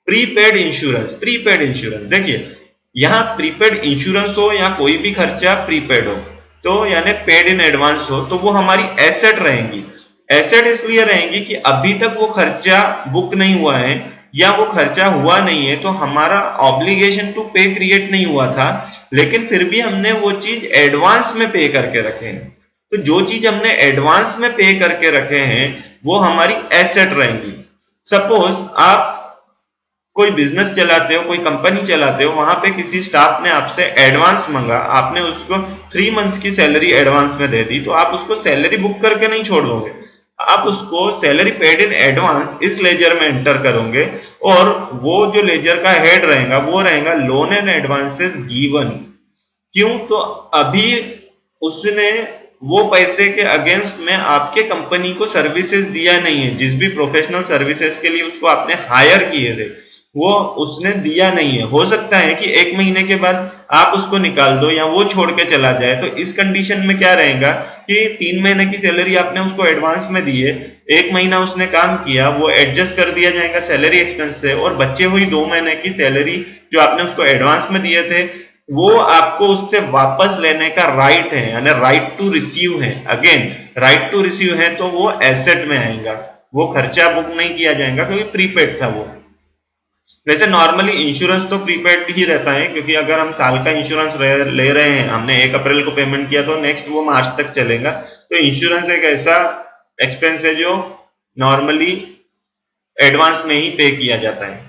Speaker 1: प्रीपेड इंश्योरेंस, प्रीपेड इंश्योरेंस देखिए यहाँ प्रीपेड इंश्योरेंस हो या कोई भी खर्चा प्रीपेड हो, तो यानी पेड इन एडवांस हो, तो वो हमारी एसेट रहेंगी। एसेट इसलिए रहेंगी कि अभी तक वो खर्चा बुक नहीं हुआ है या वो खर्चा हुआ नहीं है, तो हमारा ऑब्लिगेशन टू पे क्रिएट नहीं हुआ था, लेकिन फिर भी हमने वो चीज एडवांस में पे करके रखे हैं। तो जो चीज हमने एडवांस में पे करके रखे हैं वो हमारी एसेट रहेंगी। सपोज आप कोई बिजनेस चलाते हो, कोई कंपनी चलाते हो, वहां पे किसी स्टाफ ने आपसे एडवांस मांगा, आपने उसको 3 मंथ्स की सैलरी एडवांस में दे दी, तो आप उसको सैलरी बुक करके नहीं छोड़ दोगे, आप उसको सैलरी पेड इन एडवांस इस लेजर में एंटर करोगे और वो जो लेजर का हेड रहेगा वो रहेगा लोन एंड एडवांसेस गिवन। क्यों? तो अभी उसने वो पैसे के अगेंस्ट में आपके कंपनी को सर्विसेज दिया नहीं है, जिस भी प्रोफेशनल सर्विसेज के लिए उसको आपने हायर किए थे वो उसने दिया नहीं है। हो सकता है कि 1 महीने के बाद आप उसको निकाल दो या वो छोड़ के चला जाए, तो इस कंडीशन में क्या रहेगा कि 3 महीने की सैलरी आपने उसको एडवांस में दी है, 1 महीना उसने काम किया, वो एडजस्ट कर दिया जाएगा सैलरी एक्सपेंस से, और बचे हुई 2 महीने की सैलरी जो आपने उसको एडवांस में दिए थे वो आपको उससे वापस लेने का राइट है, यानी राइट टू रिसीव है। अगेन राइट टू रिसीव है तो वो एसेट में आएगा, वो खर्चा बुक नहीं किया जाएगा क्योंकि प्रीपेड था वो। वैसे नॉर्मली इंश्योरेंस तो प्रीपेड ही रहता है, क्योंकि अगर हम साल का इंश्योरेंस ले रहे हैं, हमने 1 अप्रैल को पेमेंट किया तो नेक्स्ट वो मार्च तक चलेगा। तो इंश्योरेंस एक ऐसा एक्सपेंस है जो नॉर्मली एडवांस में ही पे किया जाता है।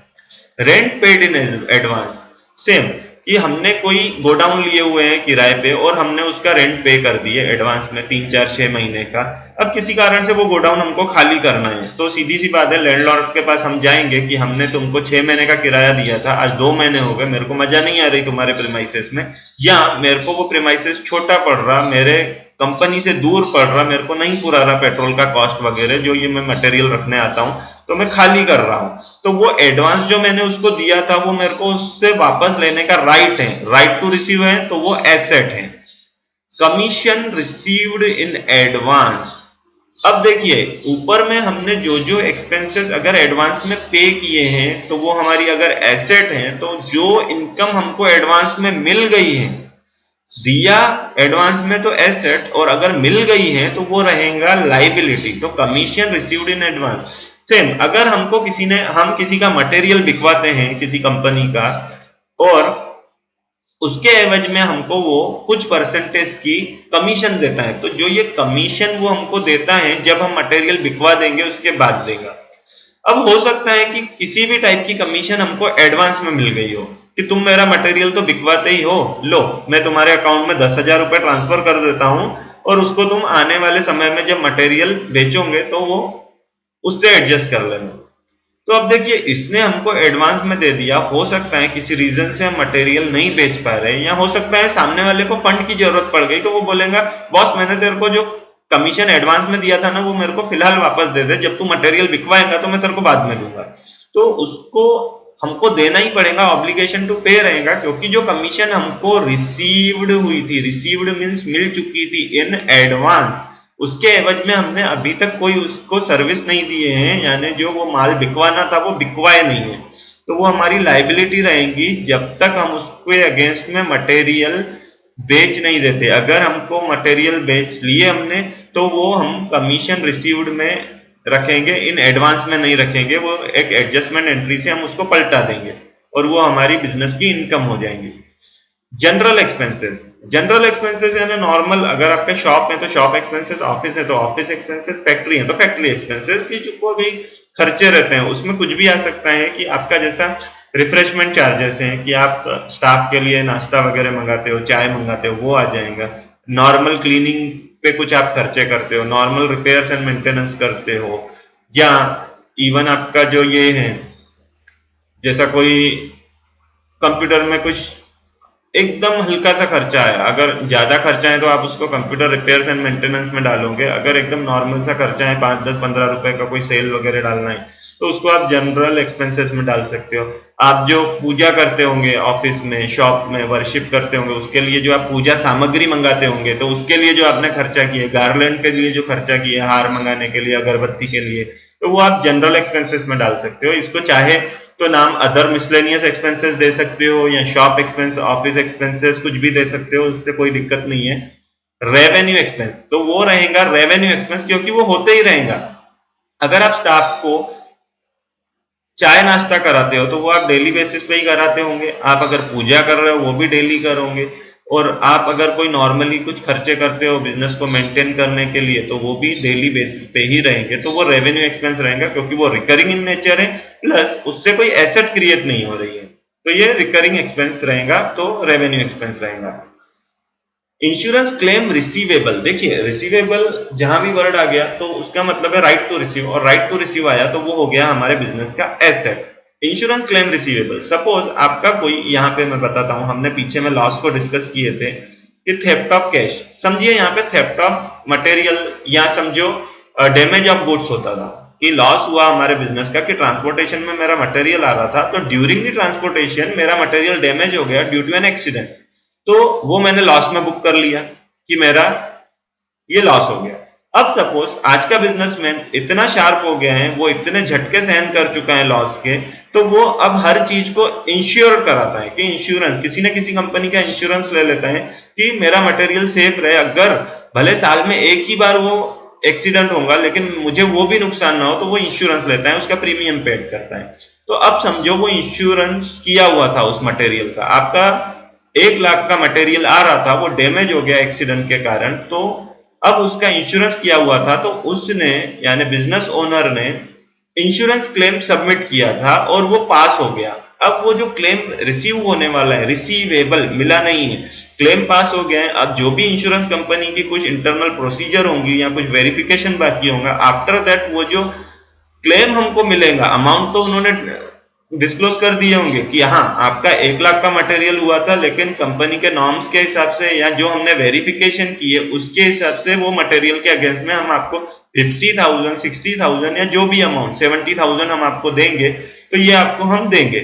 Speaker 1: Rent paid in advance, same कि हमने कोई गोडाउन लिए हुए हैं किराए पे और हमने उसका रेंट पे कर दिए एडवांस में 3 4 6 महीने का। अब किसी कारण से वो गोडाउन हमको खाली करना है, तो सीधी सी बात है लैंडलॉर्ड के पास हम जाएंगे कि हमने तुमको 6 महीने का किराया दिया था, आज 2 महीने हो गए, मेरे को मजा नहीं आ रही तुम्हारे प्रीमाइसेस में, या मेरे को वो प्रीमाइसेस छोटा पड़ रहा, मेरे कंपनी से दूर पड़ रहा, मेरे को नहीं पूरा रहा पेट्रोल का कॉस्ट वगैरह जो ये मैं मटेरियल रखने आता हूँ, तो मैं खाली कर रहा हूँ। तो वो एडवांस जो मैंने उसको दिया था वो मेरे को उससे वापस लेने का राइट है, राइट टू रिसीव है, तो वो एसेट है। कमीशन रिसीव्ड इन एडवांस, अब देखिए ऊपर में हमने जो जो एक्सपेंसेस अगर एडवांस में पे किए हैं तो वो हमारी अगर एसेट है, तो जो इनकम हमको एडवांस में मिल गई है, दिया एडवांस में तो एसेट, और अगर मिल गई है तो वो रहेगा लाइबिलिटी। तो commission received in advance same, अगर हमको हम किसी का मटेरियल बिकवाते हैं किसी कंपनी का, और उसके एवज में हमको वो कुछ परसेंटेज की कमीशन देता है, तो जो ये कमीशन वो हमको देता है जब हम मटेरियल बिकवा देंगे उसके बाद देगा। अब हो सकता है कि किसी भी टाइप की कमीशन हमको एडवांस में मिल गई हो कि तुम मेरा मटेरियल तो बिकवाते ही हो, लो मैं तुम्हारे अकाउंट में 10,000 रुपए ट्रांसफर कर देता हूं और उसको तुम आने वाले समय में जब मटेरियल बेचोगे तो वो उससे एडजस्ट कर लेना। तो अब देखिए इसने हमको एडवांस में दे दिया, हो सकता है किसी रीजन से हम मटेरियल नहीं बेच पा रहे, या हो सकता है सामने वाले को फंड की जरूरत पड़ गई, तो वो बोलेगा बॉस मैंने तेरे को जो कमीशन एडवांस में दिया था ना वो मेरे को फिलहाल वापस दे दे, जब तू मटेरियल बिकवाएगा तो मैं तेरे को बाद में दूंगा। तो उसको हमको देना ही पड़ेगा, ऑब्लिगेशन टू पे रहेगा, क्योंकि जो कमीशन हमको रिसीव्ड हुई थी, रिसीव्ड मींस मिल चुकी थी इन एडवांस, उसके एवज में हमने अभी तक कोई उसको सर्विस नहीं दिए हैं, यानी जो वो माल बिकवाना था वो बिकवाए नहीं है, तो वो हमारी लाइबिलिटी रहेगी जब तक हम उसके अगेंस्ट में मटेरियल बेच नहीं देते। अगर हमको मटेरियल बेच लिए हमने तो वो हम कमीशन रिसीव्ड में रखेंगे, इन एडवांस में नहीं रखेंगे, वो एक एडजस्टमेंट एंट्री से हम उसको पलटा देंगे और वो हमारी बिजनेस की इनकम हो जाएंगी। जनरल एक्सपेंसेस, जनरल एक्सपेंसेस यानी नॉर्मल, अगर आपके शॉप है तो शॉप एक्सपेंसेस, ऑफिस है तो ऑफिस एक्सपेंसेस, फैक्ट्री है तो फैक्ट्री एक्सपेंसेस, की जो भी खर्चे रहते हैं उसमें कुछ भी आ सकता है कि आपका जैसा रिफ्रेशमेंट चार्जेस हैं कि आप स्टाफ के लिए नाश्ता वगैरह मंगाते हो, चाय मंगाते हो, वो आ जाएगा। नॉर्मल क्लीनिंग पे कुछ आप खर्चे करते हो, नॉर्मल रिपेयर्स एंड मेंटेनेंस करते हो, या इवन आपका जो ये है जैसा कोई कंप्यूटर में कुछ एकदम हल्का सा खर्चा है, अगर ज्यादा खर्चा है तो आप उसको कंप्यूटर रिपेयर्स एंड मेंटेनेंस में डालोगे, अगर एकदम नॉर्मल सा खर्चा है 5 10 15 रुपए का कोई सेल वगैरह डालना है तो उसको आप जनरल एक्सपेंसेस में डाल सकते हो। आप जो पूजा करते होंगे ऑफिस में, शॉप में वर्शिप करते होंगे, उसके लिए जो आप पूजा सामग्री मंगाते होंगे तो उसके लिए जो आपने खर्चा किए, गार्लैंड के लिए जो खर्चा किए, हार मंगाने के लिए, अगरबत्ती के लिए, तो वो आप जनरल एक्सपेंसेस में डाल सकते हो। इसको चाहे तो नाम अदर मिसलेनियस एक्सपेंसेस दे सकते हो या शॉप एक्सपेंस, ऑफिस एक्सपेंसेस, कुछ भी दे सकते हो, उससे कोई दिक्कत नहीं है। रेवेन्यू एक्सपेंस तो वो रहेगा रेवेन्यू एक्सपेंस, क्योंकि वो होते ही रहेगा। अगर आप स्टाफ को चाय नाश्ता कराते हो तो वो आप डेली बेसिस पे ही कराते होंगे, आप अगर पूजा कर रहे हो वो भी डेली करोगे, और आप अगर कोई नॉर्मली कुछ खर्चे करते हो बिजनेस को मेंटेन करने के लिए तो वो भी डेली बेसिस पे ही रहेंगे, तो वो रेवेन्यू एक्सपेंस रहेगा क्योंकि वो रिकरिंग इन नेचर है, प्लस उससे कोई एसेट क्रिएट नहीं हो रही है, तो ये रिकरिंग एक्सपेंस रहेगा, तो रेवेन्यू एक्सपेंस रहेगा। इंश्योरेंस क्लेम रिसीवेबल, देखिए रिसीवेबल जहां भी वर्ड आ गया तो उसका मतलब है राइट टू रिसीव, और राइट टू रिसीव आया तो वो हो गया हमारे बिजनेस का asset. Insurance claim receivable, suppose आपका कोई, यहाँ पे मैं बताता हूँ, हमने पीछे में लॉस को डिस्कस किए थे कि थेफ्ट ऑफ कैश, समझिए यहाँ पे थेफ्ट ऑफ मटेरियल या समझो डैमेज ऑफ गुड्स होता था कि लॉस हुआ हमारे बिजनेस का कि ट्रांसपोर्टेशन में मेरा मटेरियल आ रहा था तो ड्यूरिंग द ट्रांसपोर्टेशन मेरा मटेरियल डैमेज हो गया ड्यू टू एन एक्सीडेंट, तो वो मैंने लॉस में बुक कर लिया कि मेरा ये लॉस हो गया। अब सपोज आज का बिजनेसमैन इतना शार्प हो गया है, वो इतने झटके सहन कर चुका है लॉस के, तो वो अब हर चीज को इंश्योर कराता है कि इंश्योरेंस, किसी न किसी कंपनी का इंश्योरेंस ले लेता है कि मेरा मटेरियल सेफ रहे, अगर भले साल में एक ही बार वो एक्सीडेंट होगा लेकिन मुझे वो भी नुकसान ना हो, तो वो इंश्योरेंस लेता है, उसका प्रीमियम पेड करता है। तो अब समझो वो इंश्योरेंस किया हुआ था उस मटेरियल का, आपका 1 लाख का मटेरियल आ रहा था, वो डैमेज हो गया एक्सीडेंट के कारण, तो अब उसका इंश्योरेंस किया हुआ था, तो उसने यानी बिजनेस ओनर ने इंश्योरेंस क्लेम सबमिट किया था और वो पास हो गया। अब वो जो क्लेम रिसीव होने वाला है, रिसीवेबल मिला नहीं है, क्लेम पास हो गया है। अब जो भी इंश्योरेंस कंपनी की कुछ इंटरनल प्रोसीजर होंगी या कुछ वेरिफिकेशन बाकी होगा, आफ्टर दैट वो जो क्लेम हमको मिलेगा, अमाउंट तो उन्होंने डिस्क्लोज कर दिए होंगे कि हाँ आपका 1 लाख का मटेरियल हुआ था, लेकिन कंपनी के नॉर्म्स के हिसाब से या जो हमने वेरिफिकेशन की है उसके हिसाब से वो मटेरियल के अगेंस्ट में हम आपको 50,000, 60,000 या जो भी अमाउंट 70,000 हम आपको देंगे, तो ये आपको हम देंगे।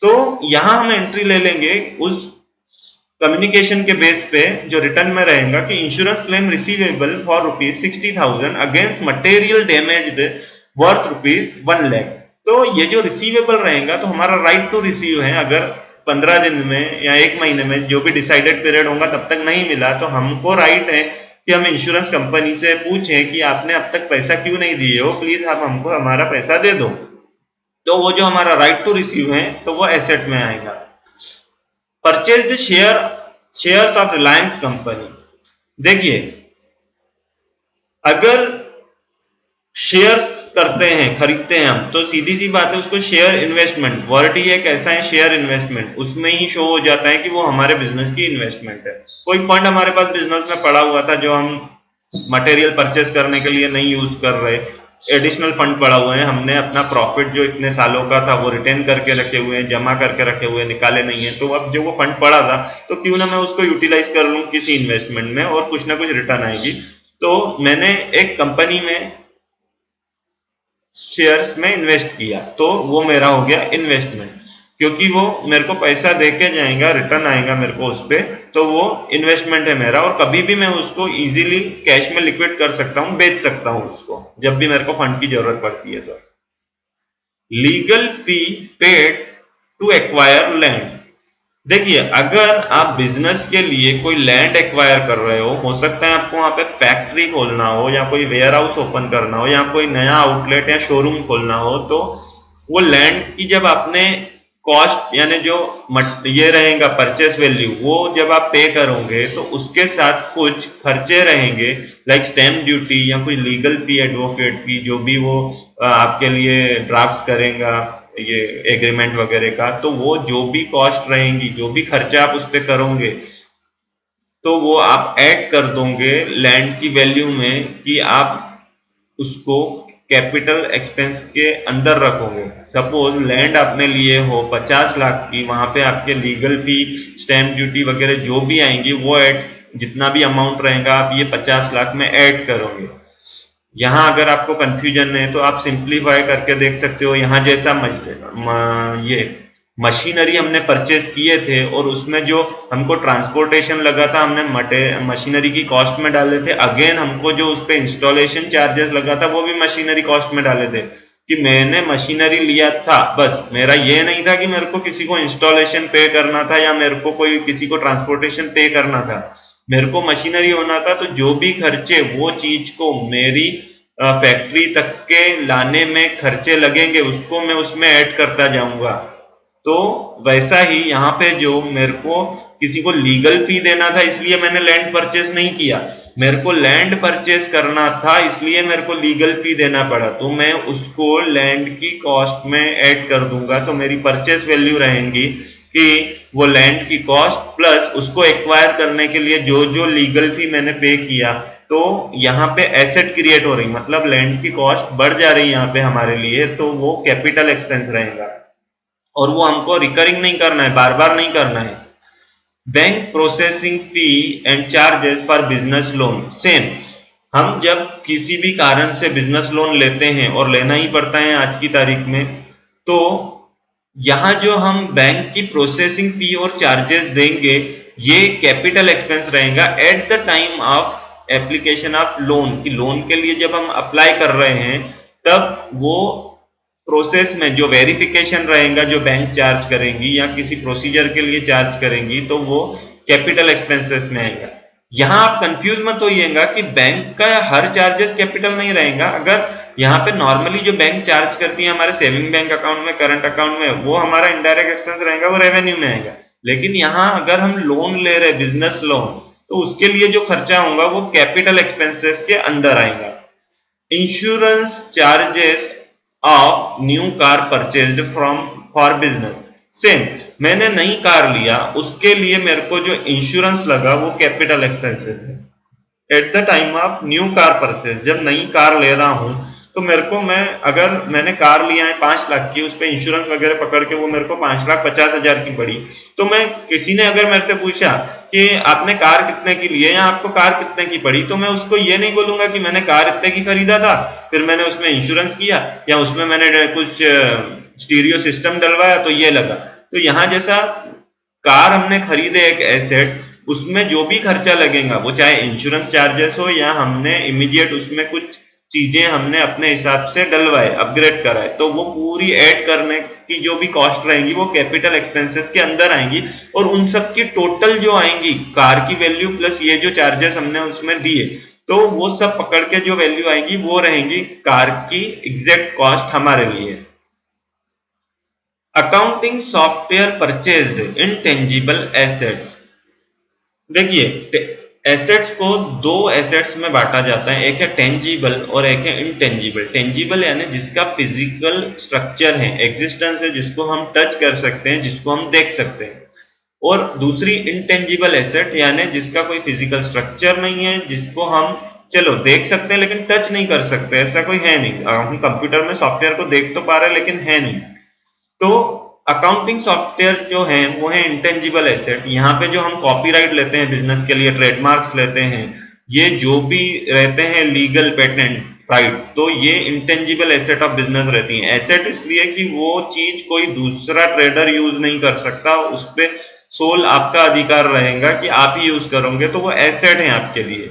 Speaker 1: तो यहाँ हम एंट्री ले लेंगे उस कम्युनिकेशन के बेस पे जो रिटर्न में रहेगा कि insurance claim receivable for ₹60,000 against material damaged worth ₹1,00,000। तो ये जो रिसीवेबल रहेगा तो हमारा राइट टू रिसीव है, अगर 15 दिन में या 1 महीने में जो भी डिसाइडेड पीरियड होगा तब तक नहीं मिला, तो हमको राइट है कि हम इंश्योरेंस कंपनी से पूछें कि आपने अब तक पैसा क्यों नहीं दिए हो, प्लीज आप हमको हमारा पैसा दे दो। तो वो जो हमारा राइट टू रिसीव है तो वो एसेट में आएगा। Purchased shares of Reliance company, देखिए अगर शेयर्स करते हैं, खरीदते हैं हम, तो सीधी सी बात है उसको शेयर इन्वेस्टमेंट, वर्ड ही एक ऐसा है शेयर इन्वेस्टमेंट, उसमें ही शो हो जाता है कि वो हमारे बिजनेस की इन्वेस्टमेंट है। कोई फंड हमारे पास बिजनेस में पड़ा हुआ था जो हम मटेरियल परचेस करने के लिए नहीं यूज कर रहे, एडिशनल फंड पड़ा हुआ है, हमने अपना प्रॉफिट जो इतने सालों का था वो रिटेन करके रखे हुए हैं, जमा करके रखे हुए हैं, निकाले नहीं है, तो अब जो वो फंड पड़ा था तो क्यों ना मैं उसको यूटिलाइज कर लूं किसी इन्वेस्टमेंट में और कुछ ना कुछ रिटर्न आएगी। तो मैंने एक कंपनी में शेयर्स में इन्वेस्ट किया तो वो मेरा हो गया इन्वेस्टमेंट, क्योंकि वो मेरे को पैसा देके जाएगा, रिटर्न आएगा मेरे को उस पे, तो वो इन्वेस्टमेंट है मेरा, और कभी भी मैं उसको इजीली कैश में लिक्विड कर सकता हूँ, बेच सकता हूँ उसको जब भी मेरे को फंड की जरूरत पड़ती है। तो legal fee paid to acquire land, देखिए अगर आप बिजनेस के लिए कोई लैंड एक्वायर कर रहे हो सकता है आपको वहां पे फैक्ट्री खोलना हो या कोई वेयर हाउस ओपन करना हो या कोई नया आउटलेट या शोरूम खोलना हो, तो वो लैंड की जब आपने कॉस्ट यानी जो ये रहेगा परचेस वैल्यू, वो जब आप पे करोगे तो उसके साथ कुछ खर्चे रहेंगे, लाइक स्टैम्प ड्यूटी या कोई लीगल फी, एडवोकेट फी, जो भी वो आपके लिए ड्राफ्ट करेगा ये एग्रीमेंट वगैरह का, तो वो जो भी कॉस्ट रहेंगी, जो भी खर्चा आप उस पर करोगे, तो वो आप ऐड कर दोगे लैंड की वैल्यू में कि आप उसको कैपिटल एक्सपेंस के अंदर रखोगे। सपोज लैंड आपने लिए हो 50 लाख की, वहां पे आपके लीगल फी, स्टैम्प ड्यूटी वगैरह जो भी आएंगी वो ऐड, जितना भी अमाउंट रहेगा आप ये 50 लाख में ऐड करोगे। यहाँ अगर आपको कंफ्यूजन है तो आप सिंप्लीफाई करके देख सकते हो, यहाँ जैसा ये मशीनरी हमने परचेज किए थे और उसमें जो हमको ट्रांसपोर्टेशन लगा था हमने मशीनरी की कॉस्ट में डाले थे, अगेन हमको जो उस पर इंस्टॉलेशन चार्जेस लगा था वो भी मशीनरी कॉस्ट में डाले थे, कि मैंने मशीनरी लिया था, बस मेरा ये नहीं था कि मेरे को किसी को इंस्टॉलेशन पे करना था या मेरे को कोई किसी को ट्रांसपोर्टेशन पे करना था, मेरे को मशीनरी होना था, तो जो भी खर्चे वो चीज को मेरी फैक्ट्री तक के लाने में खर्चे लगेंगे उसको मैं उसमें ऐड करता जाऊंगा। तो वैसा ही यहाँ पे जो मेरे को किसी को लीगल फी देना था इसलिए मैंने लैंड परचेस नहीं किया, मेरे को लैंड परचेस करना था इसलिए मेरे को लीगल फी देना पड़ा, तो मैं उसको लैंड की कॉस्ट में ऐड कर दूंगा, तो मेरी परचेस वैल्यू रहेंगी कि वो लैंड की कॉस्ट प्लस उसको एक्वायर करने के लिए जो जो लीगल फी मैंने पे किया, तो यहाँ पे एसेट क्रिएट हो रही, मतलब लैंड की कॉस्ट बढ़ जा रही यहाँ पे हमारे लिए, तो वो कैपिटल एक्सपेंस रहेगा और वो हमको रिकरिंग नहीं करना है, बार बार नहीं करना है। Bank processing fee and charges for business loan same, हम जब किसी भी कारण से बिजनेस लोन लेते हैं और लेना ही पड़ता है आज की तारीख में, तो यहाँ जो हम बैंक की प्रोसेसिंग फी और चार्जेस देंगे ये कैपिटल एक्सपेंस रहेगा at the time of application of loan, कि लोन के लिए जब हम अप्लाई कर रहे हैं तब वो प्रोसेस में जो वेरिफिकेशन रहेगा जो बैंक चार्ज करेंगी या किसी प्रोसीजर के लिए चार्ज करेंगी, तो वो कैपिटल एक्सपेंसेस में आएगा। यहाँ आप कंफ्यूज मत होइएगा कि बैंक का हर चार्जेस कैपिटल नहीं रहेगा। अगर यहाँ पे नॉर्मली जो बैंक चार्ज करती है हमारे सेविंग बैंक अकाउंट में, करंट अकाउंट में, वो हमारा इनडायरेक्ट एक्सपेंस रहेगा, वो रेवेन्यू में आएगा। लेकिन यहाँ अगर हम लोन ले रहे बिजनेस लोन, तो उसके लिए जो खर्चा होगा वो कैपिटल एक्सपेंसेस के अंदर आएगा। Insurance charges of new car purchased from for business same, मैंने नई कार लिया उसके लिए मेरे को जो इंश्योरेंस लगा वो कैपिटल एक्सपेंसेस है at the time of new car purchase. जब नई कार ले रहा हूं तो मेरे को, अगर मैंने कार लिया है 5 लाख की, उस पर इंश्योरेंस वगैरह पकड़ के वो मेरे को 5,50,000 की पड़ी, तो मैं, किसी ने अगर मेरे से पूछा कि आपने कार कितने की ली है या आपको कार कितने की पड़ी, तो मैं उसको ये नहीं बोलूंगा कि मैंने कार इतने की खरीदा था फिर मैंने उसमें इंश्योरेंस किया या उसमें मैंने कुछ स्टीरियो सिस्टम डलवाया तो ये लगा। तो यहाँ जैसा कार हमने खरीदे एक एसेट, उसमें जो भी खर्चा लगेगा वो चाहे इंश्योरेंस चार्जेस हो या हमने इमीडिएट उसमें कुछ चीजें हमने अपने हिसाब से डलवाए, अपग्रेड कराए, तो वो पूरी ऐड करने की जो भी कॉस्ट रहेंगी वो कैपिटल एक्सपेंसेस के अंदर आएंगी। और उन सब की टोटल जो आएंगी, कार की वैल्यू प्लस ये जो चार्जेस हमने उसमें दिए, तो वो सब पकड़ के जो वैल्यू आएगी वो रहेंगी कार की एग्जैक्ट कॉस्ट हमारे लिए। Accounting software purchased intangible assets, देखिए एसेट्स को दो एसेट्स में बांटा जाता है, एक है टेंजिबल और एक है इनटेंजिबल। टेंजिबल यानी जिसका फिजिकल स्ट्रक्चर है, एग्जिस्टेंस है, जिसको हम टच कर सकते हैं, जिसको हम देख सकते हैं, और दूसरी इनटेंजिबल एसेट यानी जिसका कोई फिजिकल स्ट्रक्चर नहीं है, जिसको हम चलो देख सकते हैं लेकिन टच नहीं कर सकते, ऐसा कोई है नहीं। हम कंप्यूटर में सॉफ्टवेयर को देख तो पा रहे हैं लेकिन है नहीं। तो अकाउंटिंग सॉफ्टवेयर जो है वो है इंटेंजिबल एसेट। यहाँ पे जो हम कॉपीराइट लेते हैं बिजनेस के लिए, ट्रेडमार्क्स लेते हैं, ये जो भी रहते हैं लीगल पेटेंट राइट, तो ये इंटेंजिबल एसेट ऑफ बिजनेस रहती है। एसेट इसलिए कि वो चीज कोई दूसरा ट्रेडर यूज नहीं कर सकता, उस पर सोल आपका अधिकार रहेगा कि आप ही यूज करोगे, तो वो एसेट है आपके लिए।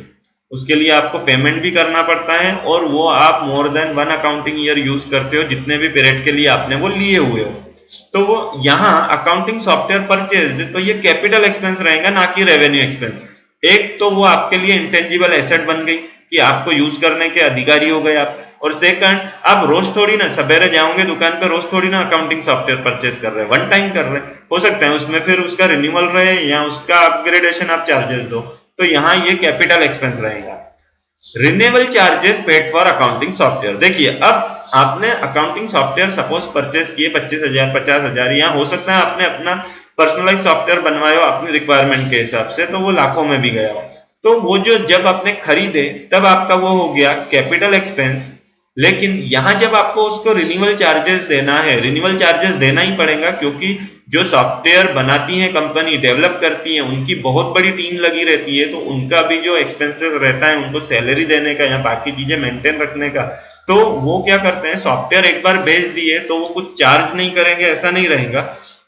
Speaker 1: उसके लिए आपको पेमेंट भी करना पड़ता है और वो आप more than 1 accounting year use करते हो, जितने भी पीरियड के लिए आपने वो लिए हुए हो। तो वो यहाँ अकाउंटिंग सॉफ्टवेयर परचेज, तो ये कैपिटल एक्सपेंस रहेगा ना कि रेवेन्यू एक्सपेंस। एक तो वो आपके लिए इंटेंजिबल एसेट बन गई कि आपको यूज करने के अधिकारी हो गए आप, और सेकंड आप रोज थोड़ी ना सवेरे जाओगे दुकान पे, रोज थोड़ी ना अकाउंटिंग सॉफ्टवेयर परचेज कर रहे हैं, वन टाइम कर रहे हैं। हो सकता है उसमें फिर उसका रिन्यूअल रहे या उसका अपग्रेडेशन आप चार्जेस दो, तो यहाँ ये कैपिटल एक्सपेंस रहेगा। Renewal charges paid for accounting software, देखिए अब आपने अकाउंटिंग सॉफ्टवेयर सपोज परचेज किए 25,000 50,000, या हो सकता है आपने अपना पर्सनलाइज सॉफ्टवेयर बनवाया हो अपनी रिक्वायरमेंट के हिसाब से, तो वो लाखों में भी गया हो। तो वो जो जब आपने खरीदे तब आपका वो हो गया कैपिटल एक्सपेंस, लेकिन यहाँ जब आपको उसको रिन्यूअल चार्जेस देना है, रिन्यूअल चार्जेस देना ही पड़ेगा, क्योंकि जो सॉफ्टवेयर बनाती है कंपनी, डेवलप करती है, उनकी बहुत बड़ी टीम लगी रहती है, तो उनका भी जो एक्सपेंसेस रहता है उनको सैलरी देने का या बाकी चीजें मेंटेन रखने का, तो वो क्या करते हैं, सॉफ्टवेयर एक बार बेच दिए तो वो कुछ चार्ज नहीं करेंगे ऐसा नहीं रहेगा,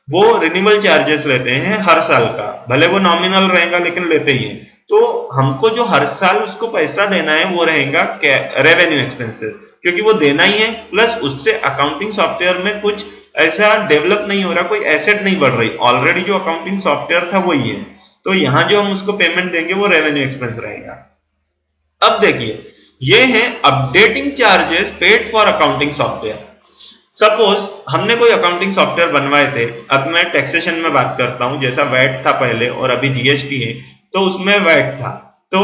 Speaker 1: वो रिन्यूअल चार्जेस लेते हैं हर साल का, भले वो नॉमिनल रहेगा लेकिन लेते ही हैं। तो हमको जो हर साल उसको पैसा देना है वो रहेगा रेवेन्यू एक्सपेंसेस, क्योंकि वो देना ही है, प्लस उससे अकाउंटिंग सॉफ्टवेयर में कुछ ऐसा डेवलप नहीं हो रहा, कोई एसेट नहीं बढ़ रही, ऑलरेडी जो अकाउंटिंग सॉफ्टवेयर था वही है, तो यहाँ जो हम उसको पेमेंट देंगे वो रेवेन्यू एक्सपेंस रहेगा। अब देखिए ये है updating charges paid for accounting software. Suppose हमने कोई अकाउंटिंग सॉफ्टवेयर बनवाए थे, अब मैं टैक्सेशन में बात करता हूं, जैसा वैट था पहले और अभी जीएसटी है, तो उसमें वैट था, तो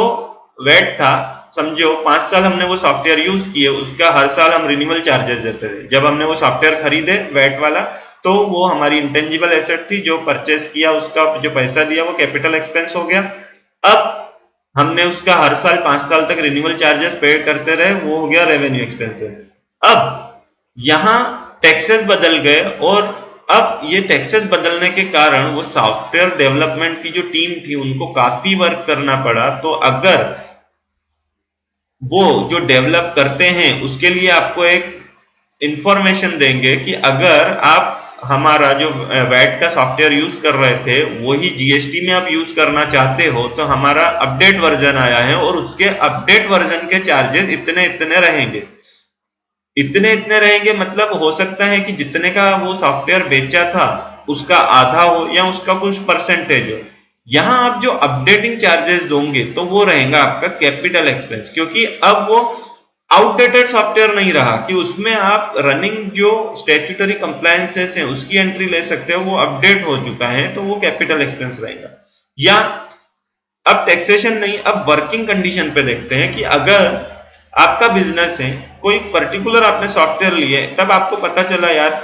Speaker 1: वैट था, समझो 5 साल हमने वो सॉफ्टवेयर यूज किए, उसका हर साल हम रिन्यूअल चार्जेस देते थे। जब हमने वो सॉफ्टवेयर खरीदे वैट वाला, तो वो हमारी इंटेंजिबल एसेट थी, जो परचेस किया उसका जो पैसा दिया वो कैपिटल एक्सपेंस हो गया। अब हमने उसका हर साल 5 साल तक रिन्यूअल चार्जेस पे करते रहे, वो हो गया रेवेन्यू एक्सपेंसेस। अब यहां टैक्सेस बदल गए, और अब ये टैक्सेस बदलने के कारण वो सॉफ्टवेयर डेवलपमेंट की जो टीम थी उनको काफी वर्क करना पड़ा। तो अगर वो जो डेवलप करते हैं उसके लिए आपको एक इंफॉर्मेशन देंगे कि अगर आप हमारा जो वैट का सॉफ्टवेयर यूज कर रहे थे वही जीएसटी में आप यूज करना चाहते हो, तो हमारा अपडेट वर्जन आया है और उसके अपडेट वर्जन के चार्जेस इतने इतने रहेंगे। इतने इतने रहेंगे मतलब हो सकता है कि जितने का वो सॉफ्टवेयर बेचा था उसका आधा हो या उसका कुछ परसेंटेज हो। यहां आप जो अपडेटिंग चार्जेस दोगे तो वो रहेगा आपका कैपिटल एक्सपेंस, क्योंकि अब वो आउटडेटेड सॉफ्टवेयर नहीं रहा कि उसमें आप रनिंग जो स्टैट्यूटरी कंप्लायंसेस हैं उसकी एंट्री ले सकते हो, वो अपडेट हो चुका है, तो वो कैपिटल एक्सपेंस रहेगा। या अब टैक्सेशन नहीं, अब वर्किंग कंडीशन पे देखते हैं कि अगर आपका बिजनेस है, कोई पर्टिकुलर आपने सॉफ्टवेयर लिए, तब आपको पता चला यार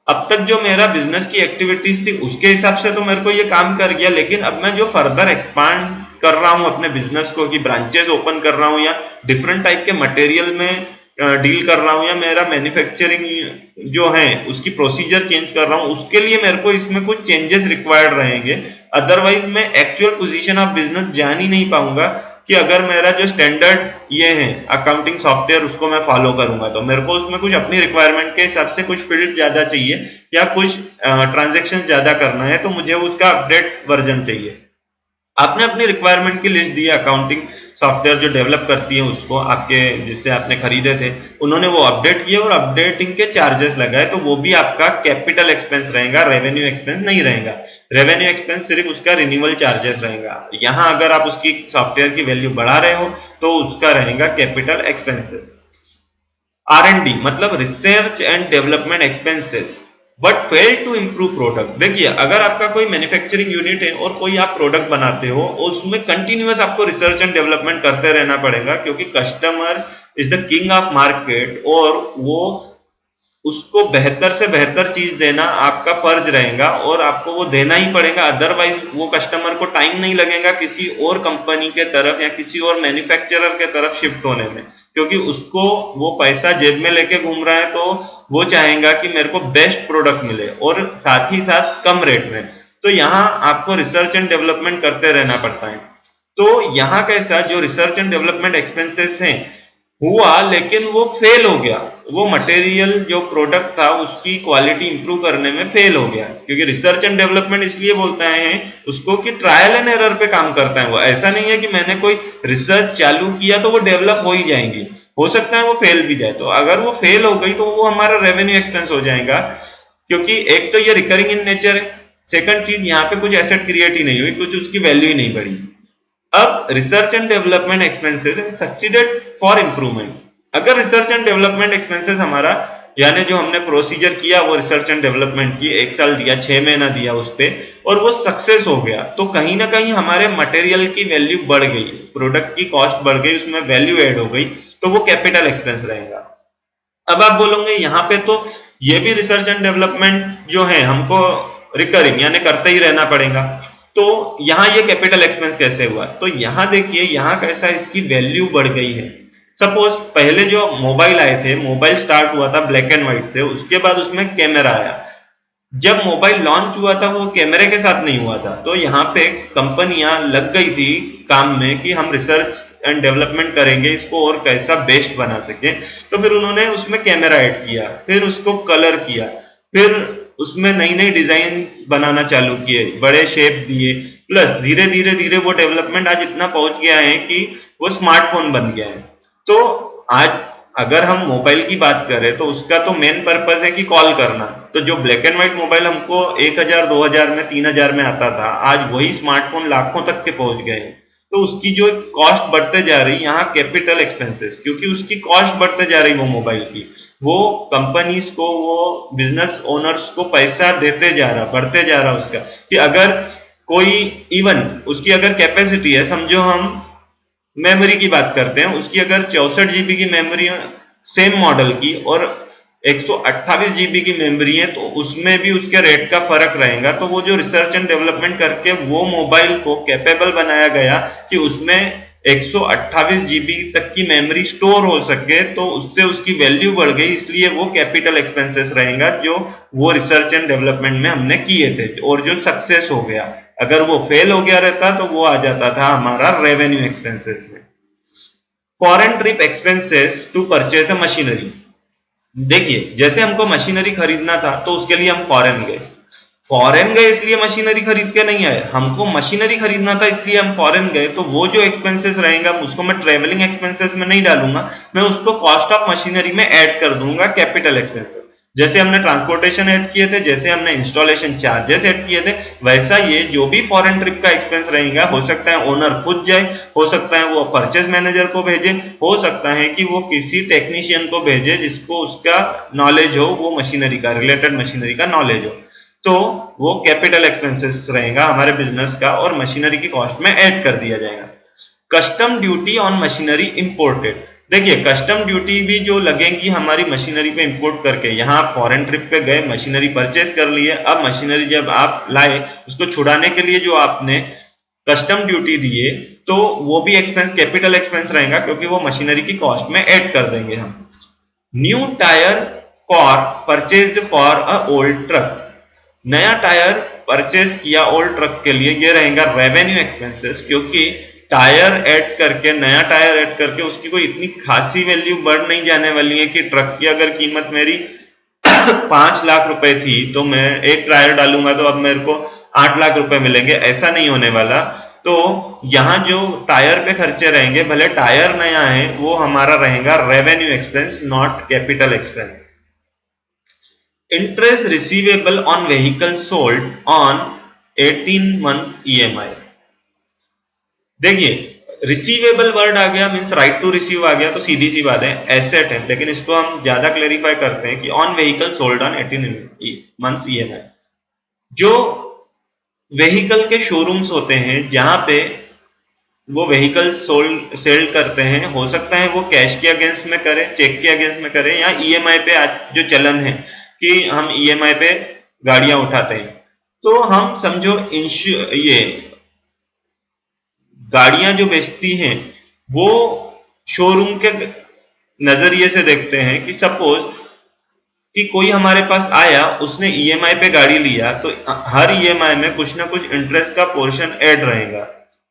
Speaker 1: अब तक जो मेरा बिजनेस की एक्टिविटीज थी उसके हिसाब से तो मेरे को ये काम कर गया, लेकिन अब मैं जो फर्दर एक्सपांड कर रहा हूं अपने बिजनेस को, कि ब्रांचेस ओपन कर रहा हूं या डिफरेंट टाइप के मटेरियल में डील कर रहा हूं, या मेरा मैन्युफैक्चरिंग जो है उसकी प्रोसीजर चेंज कर रहा हूं, उसके लिए मेरे को इसमें कुछ चेंजेस रिक्वायर्ड रहेंगे। अदरवाइज मैं एक्चुअल पोजीशन ऑफ बिजनेस जान ही नहीं पाऊंगा कि अगर मेरा जो स्टैंडर्ड ये है अकाउंटिंग सॉफ्टवेयर उसको मैं फॉलो करूंगा, तो मेरे को उसमें कुछ अपनी रिक्वायरमेंट के हिसाब से कुछ फील्ड ज्यादा चाहिए या कुछ ट्रांजेक्शन ज्यादा करना है, तो मुझे उसका अपडेट वर्जन चाहिए। आपने अपनी रिक्वायरमेंट की लिस्ट दी, अकाउंटिंग सॉफ्टवेयर जो डेवलप करती है उसको, आपके जिससे आपने खरीदे थे उन्होंने वो अपडेट किए और अपडेटिंग के चार्जेस लगाए, तो वो भी आपका कैपिटल एक्सपेंस रहेगा, रेवेन्यू एक्सपेंस नहीं रहेगा। रेवेन्यू एक्सपेंस सिर्फ उसका रिन्यूअल चार्जेस रहेगा। यहां अगर आप उसकी सॉफ्टवेयर की वैल्यू बढ़ा रहे हो तो उसका रहेगा कैपिटल एक्सपेंसेस। R&D मतलब research and development expenses but fail to improve product. देखिए अगर आपका कोई मैन्युफैक्चरिंग यूनिट है और कोई आप प्रोडक्ट बनाते हो, उसमें कंटिन्यूअस आपको रिसर्च एंड डेवलपमेंट करते रहना पड़ेगा, क्योंकि customer is the king of market और वो उसको बेहतर से बेहतर चीज देना आपका फर्ज रहेगा और आपको वो देना ही पड़ेगा। अदरवाइज वो कस्टमर को टाइम नहीं लगेगा किसी और कंपनी के तरफ या किसी और मैन्युफैक्चरर के तरफ शिफ्ट होने में, क्योंकि उसको वो पैसा जेब में लेके घूम रहा है, तो वो चाहेगा कि मेरे को बेस्ट प्रोडक्ट मिले और साथ ही साथ कम रेट में। तो यहाँ आपको रिसर्च एंड डेवलपमेंट करते रहना पड़ता है। तो यहाँ कैसा जो रिसर्च एंड डेवलपमेंट एक्सपेंसेस हैं हुआ, लेकिन वो फेल हो गया, वो मटेरियल जो प्रोडक्ट था उसकी क्वालिटी इंप्रूव करने में फेल हो गया, क्योंकि रिसर्च एंड डेवलपमेंट इसलिए बोलते हैं उसको कि ट्रायल एंड एरर पे काम करता है। वो ऐसा नहीं है कि मैंने कोई रिसर्च चालू किया तो वो डेवलप हो ही जाएंगी, हो सकता है वो फेल भी जाए, तो अगर वो फेल हो गई तो वो हमारा रेवेन्यू एक्सपेंस हो जाएगा, क्योंकि एक तो ये रिकरिंग इन नेचर है, सेकंड चीज यहाँ पे कुछ एसेट क्रिएट ही नहीं हुई, कुछ उसकी वैल्यू ही नहीं बढ़ी। अब research and development expenses succeeded for improvement. अगर रिसर्च एंड डेवलपमेंट एक्सपेंसेस हमारा यानी जो हमने प्रोसीजर किया वो रिसर्च एंड डेवलपमेंट की 1 साल दिया, 6 महीना दिया उस पे, और वो सक्सेस हो गया, तो कहीं ना कहीं हमारे मटेरियल की वैल्यू बढ़ गई, प्रोडक्ट की कॉस्ट बढ़ गई, उसमें वैल्यू ऐड हो गई, तो वो कैपिटल एक्सपेंस रहेगा। अब आप बोलोगे यहाँ पे तो ये भी रिसर्च एंड डेवलपमेंट जो है हमको रिकरिंग यानी करते ही रहना पड़ेगा, तो यहाँ ये कैपिटल एक्सपेंस कैसे हुआ? तो यहाँ देखिए यहाँ कैसा इसकी वैल्यू बढ़ गई है। सपोज पहले जो मोबाइल आए थे, मोबाइल स्टार्ट हुआ था ब्लैक एंड व्हाइट से, उसके बाद उसमें कैमरा आया। जब मोबाइल लॉन्च हुआ था वो कैमरे के साथ नहीं हुआ था, तो यहाँ पे कंपनियां लग गई थी काम में कि हम रिसर्च एंड डेवलपमेंट करेंगे इसको और कैसा बेस्ट बना सके। तो फिर उन्होंने उसमें कैमरा ऐड किया, फिर उसको कलर किया, फिर उसमें नई नई डिजाइन बनाना चालू किए, बड़े शेप दिए, प्लस धीरे धीरे धीरे वो डेवलपमेंट आज इतना पहुंच गया है कि वो स्मार्टफोन बन गया है। तो आज अगर हम मोबाइल की बात करें तो उसका तो मेन पर्पस है कि कॉल करना, तो जो ब्लैक एंड व्हाइट मोबाइल हमको 1000 2000 में 3000 में आता था, आज वही स्मार्टफोन लाखों तक के पहुंच गए। तो उसकी जो कॉस्ट बढ़ते जा रही, यहाँ कैपिटल एक्सपेंसेस, क्योंकि उसकी कॉस्ट बढ़ते जा रही वो मोबाइल की, वो कंपनीज को वो बिजनेस ओनर्स को पैसा देते जा रहा, बढ़ते जा रहा उसका, कि अगर कोई इवन उसकी अगर कैपेसिटी है, समझो हम मेमोरी की बात करते हैं, उसकी अगर 64 GB की मेमोरी सेम मॉडल की और 128 जीबी की मेमोरी है तो उसमें भी उसके रेट का फर्क रहेगा। तो वो जो रिसर्च एंड डेवलपमेंट करके वो मोबाइल को कैपेबल बनाया गया कि उसमें 128 जीबी तक की मेमोरी स्टोर हो सके, तो उससे उसकी वैल्यू बढ़ गई, इसलिए वो कैपिटल एक्सपेंसेस रहेगा जो वो रिसर्च एंड डेवलपमेंट में हमने किए थे और जो सक्सेस हो गया। अगर वो फेल हो गया रहता तो वो आ जाता था हमारा रेवेन्यू एक्सपेंसेस में। Foreign trip expenses to purchase a machinery. देखिए, जैसे हमको मशीनरी खरीदना था तो उसके लिए हम फॉरेन गए। फॉरेन गए इसलिए मशीनरी खरीद के नहीं आए, हमको मशीनरी खरीदना था इसलिए हम फॉरेन गए। तो वो जो एक्सपेंसेस रहेगा उसको मैं ट्रेवलिंग एक्सपेंसेस में नहीं डालूंगा, मैं उसको कॉस्ट ऑफ मशीनरी में ऐड कर दूंगा, कैपिटल एक्सपेंसेस। जैसे हमने ट्रांसपोर्टेशन ऐड किए थे, जैसे हमने इंस्टॉलेशन चार्जेस ऐड किए थे, वैसा ये जो भी फॉरेन ट्रिप का एक्सपेंस रहेगा, हो सकता है ओनर खुद जाए, हो सकता है वो परचेज मैनेजर को भेजे, हो सकता है कि वो किसी टेक्नीशियन को भेजे जिसको उसका नॉलेज हो, वो मशीनरी का, रिलेटेड मशीनरी का नॉलेज हो। तो वो कैपिटल एक्सपेंसेस रहेगा हमारे बिजनेस का और मशीनरी की कॉस्ट में ऐड कर दिया जाएगा। Custom duty on machinery imported. देखिए, कस्टम ड्यूटी भी जो लगेगी हमारी मशीनरी पे इंपोर्ट करके, यहाँ आप फॉरेन ट्रिप पे गए, मशीनरी परचेज कर लिए, अब मशीनरी जब आप लाए उसको छुड़ाने के लिए जो आपने कस्टम ड्यूटी दिए, तो वो भी एक्सपेंस, कैपिटल एक्सपेंस रहेगा क्योंकि वो मशीनरी की कॉस्ट में ऐड कर देंगे हम। New tyre for purchased for a old truck. नया टायर परचेज किया ओल्ड ट्रक के लिए, ये रहेगा रेवेन्यू एक्सपेंसेस, क्योंकि टायर ऐड करके, नया टायर ऐड करके उसकी कोई इतनी खासी वैल्यू बढ़ नहीं जाने वाली है कि ट्रक की अगर कीमत मेरी 5 लाख रुपए थी तो मैं एक टायर डालूंगा तो अब मेरे को 8 लाख रुपए मिलेंगे, ऐसा नहीं होने वाला। तो यहाँ जो टायर पे खर्चे रहेंगे, भले टायर नया है, वो हमारा रहेगा revenue expense, not capital expense. Interest receivable on vehicle sold on 18 month EMI. देखिए, रिसीवेबल वर्ड आ गया मींस राइट टू रिसीव आ गया, तो सीधी सी बात है एसेट है, लेकिन इसको हम ज्यादा क्लेरिफाई करते हैं कि on vehicle sold on 18 months EMI. जो व्हीकल के शोरूम्स होते हैं जहां पे वो व्हीकल सेल करते हैं, हो सकता है वो कैश के अगेंस्ट में करें, चेक के अगेंस्ट में करें, या ईएमआई पे आज जो चलन है कि हम ईएमआई पे गाड़ियां उठाते हैं। तो हम समझो ये गाड़ियां जो बेचती हैं वो शोरूम के नजरिए से देखते हैं कि सपोज कि कोई हमारे पास आया, उसने ईएमआई पे गाड़ी लिया, तो हर ईएमआई में कुछ ना कुछ इंटरेस्ट का पोर्शन ऐड रहेगा।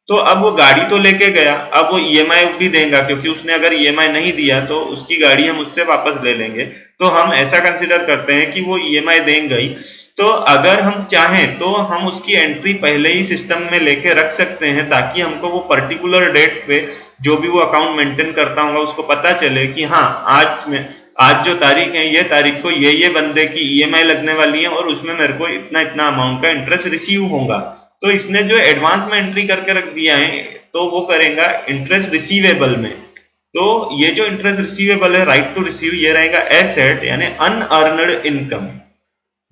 Speaker 1: तो अब वो गाड़ी तो लेके गया, अब वो ईएमआई भी देगा, क्योंकि उसने अगर ईएमआई नहीं दिया तो उसकी गाड़ी हम उससे वापस ले लेंगे। तो हम ऐसा कंसिडर करते हैं कि वो ईएमआई देंगे ही। तो अगर हम चाहें तो हम उसकी एंट्री पहले ही सिस्टम में लेके रख सकते हैं, ताकि हमको वो पर्टिकुलर डेट पे जो भी वो अकाउंट मेंटेन करता होगा उसको पता चले कि हाँ, आज जो तारीख है, ये तारीख को ये बंदे की ईएमआई लगने वाली है और उसमें मेरे को इतना इतना अमाउंट का इंटरेस्ट रिसीव होगा। तो इसने जो एडवांस में एंट्री करके रख दिया है, तो वो करेगा इंटरेस्ट रिसीवेबल में। तो ये जो इंटरेस्ट रिसीवेबल है, राइट टू रिसीव, ये रहेगा एसेट यानी अनअर्नड इनकम।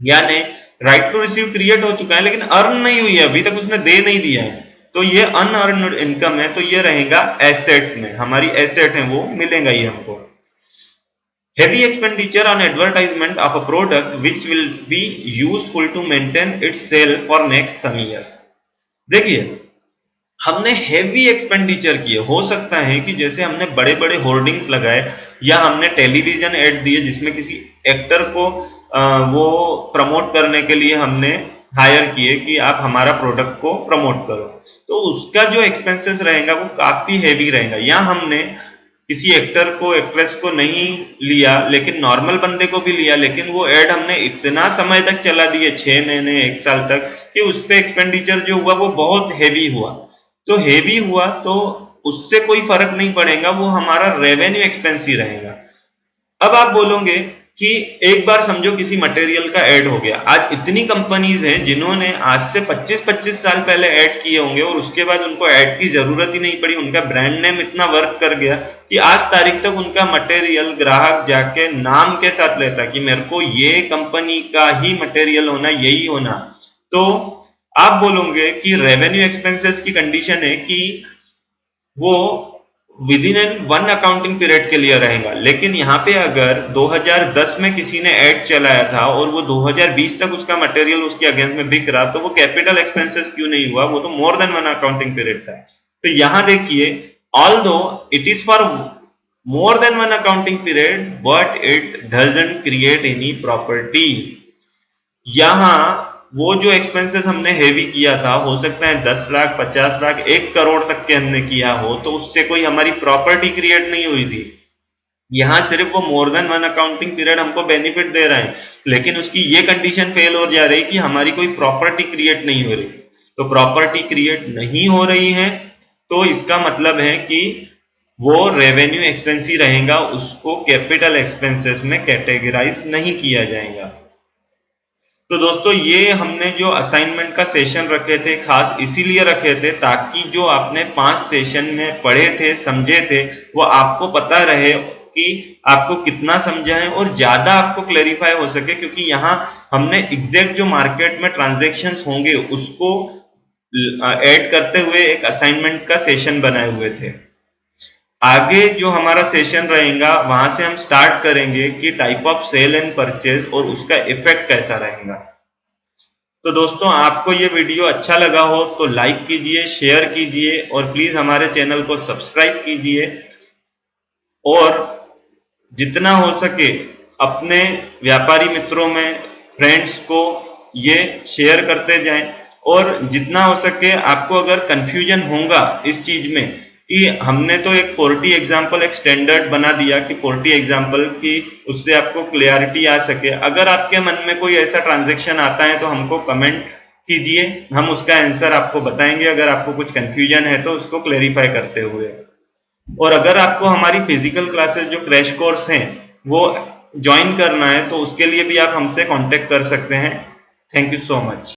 Speaker 1: यानी राइट टू रिसीव क्रिएट हो चुका है लेकिन अर्न नहीं हुई है, अभी तक उसने दे नहीं दिया है, तो ये अनअर्नड इनकम है, तो ये रहेगा एसेट में, हमारी एसेट है, वो मिलेगा ही हमको। Heavy expenditure on advertisement of a product which will be useful to maintain its sale for next some years। देखिए, हमने हेवी एक्सपेंडिचर किए, हो सकता है कि जैसे हमने बड़े बड़े होर्डिंग्स लगाए या हमने टेलीविजन ऐड दिए जिसमें किसी एक्टर को वो प्रमोट करने के लिए हमने हायर किए कि आप हमारा प्रोडक्ट को प्रमोट करो, तो उसका जो एक्सपेंसेस रहेगा वो काफी हेवी रहेगा। या हमने किसी एक्टर को, एक्ट्रेस को नहीं लिया लेकिन नॉर्मल बंदे को भी लिया, लेकिन वो एड हमने इतना समय तक चला दिए, 6 महीने 1 साल तक, कि उस पे एक्सपेंडिचर जो हुआ वो बहुत हेवी हुआ। तो हेवी हुआ तो उससे कोई फर्क नहीं पड़ेगा, वो हमारा रेवेन्यू एक्सपेंस ही रहेगा। अब आप बोलोगे कि एक बार समझो किसी मटेरियल का ऐड हो गया, आज इतनी कंपनीज हैं जिन्होंने आज से 25-25 साल पहले ऐड किए होंगे और उसके बाद उनको ऐड की जरूरत ही नहीं पड़ी, उनका ब्रांड नेम इतना वर्क कर गया कि आज तारीख तक उनका मटेरियल ग्राहक जाके नाम के साथ लेता कि मेरे को ये कंपनी का ही मटेरियल होना, यही होना। तो आप बोलोगे कि रेवेन्यू एक्सपेंसेस की कंडीशन है कि वो with in an 1 accounting period के लिए रहेगा। लेकिन यहाँ पे अगर 2010 में किसी ने एड चलाया था और वो 2020 तक उसका मटेरियल उसके अगेंस्ट में बिक रहा, तो वो कैपिटल एक्सपेंसेस क्यों नहीं हुआ? वो तो मोर देन 1 अकाउंटिंग पीरियड था। तो यहाँ देखिए, although it is for more than one accounting period but it doesn't create any property। यहां वो जो एक्सपेंसेस हमने हेवी किया था, हो सकता है 10 लाख 50 लाख 1 करोड़ तक के हमने किया हो, तो उससे कोई हमारी प्रॉपर्टी क्रिएट नहीं हुई थी। यहां सिर्फ वो मोर देन 1 अकाउंटिंग पीरियड हमको बेनिफिट दे रहा है, लेकिन उसकी ये कंडीशन फेल हो जा रही कि हमारी कोई प्रॉपर्टी क्रिएट नहीं हो रही। तो प्रॉपर्टी क्रिएट नहीं हो रही है तो इसका मतलब है कि वो रेवेन्यू एक्सपेंस ही रहेगा, उसको कैपिटल एक्सपेंसेस में कैटेगराइज नहीं किया जाएगा। तो दोस्तों, ये हमने जो असाइनमेंट का सेशन रखे थे खास इसीलिए रखे थे ताकि जो आपने 5 सेशन में पढ़े थे, समझे थे, वो आपको पता रहे कि आपको कितना समझा है और ज्यादा आपको क्लैरिफाई हो सके, क्योंकि यहाँ हमने एग्जैक्ट जो मार्केट में ट्रांजैक्शंस होंगे उसको ऐड करते हुए एक असाइनमेंट का सेशन बनाए हुए थे। आगे जो हमारा सेशन रहेगा वहां से हम स्टार्ट करेंगे कि type of sale and purchase और उसका इफेक्ट कैसा रहेगा। तो दोस्तों, आपको ये वीडियो अच्छा लगा हो तो लाइक कीजिए, शेयर कीजिए और प्लीज हमारे चैनल को सब्सक्राइब कीजिए और जितना हो सके अपने व्यापारी मित्रों में, फ्रेंड्स को ये शेयर करते जाएं। और जितना हो सके आपको अगर कंफ्यूजन होगा इस चीज में कि हमने तो एक 40 एग्जाम्पल एक स्टैंडर्ड बना दिया कि 40 एग्जाम्पल की, उससे आपको क्लियरिटी आ सके। अगर आपके मन में कोई ऐसा ट्रांजैक्शन आता है तो हमको कमेंट कीजिए, हम उसका आंसर आपको बताएंगे। अगर आपको कुछ कंफ्यूजन है तो उसको क्लेरिफाई करते हुए। और अगर आपको हमारी फिजिकल क्लासेस जो क्रैश कोर्स हैं वो ज्वाइन करना है तो उसके लिए भी आप हमसे कांटेक्ट कर सकते हैं। Thank you so much.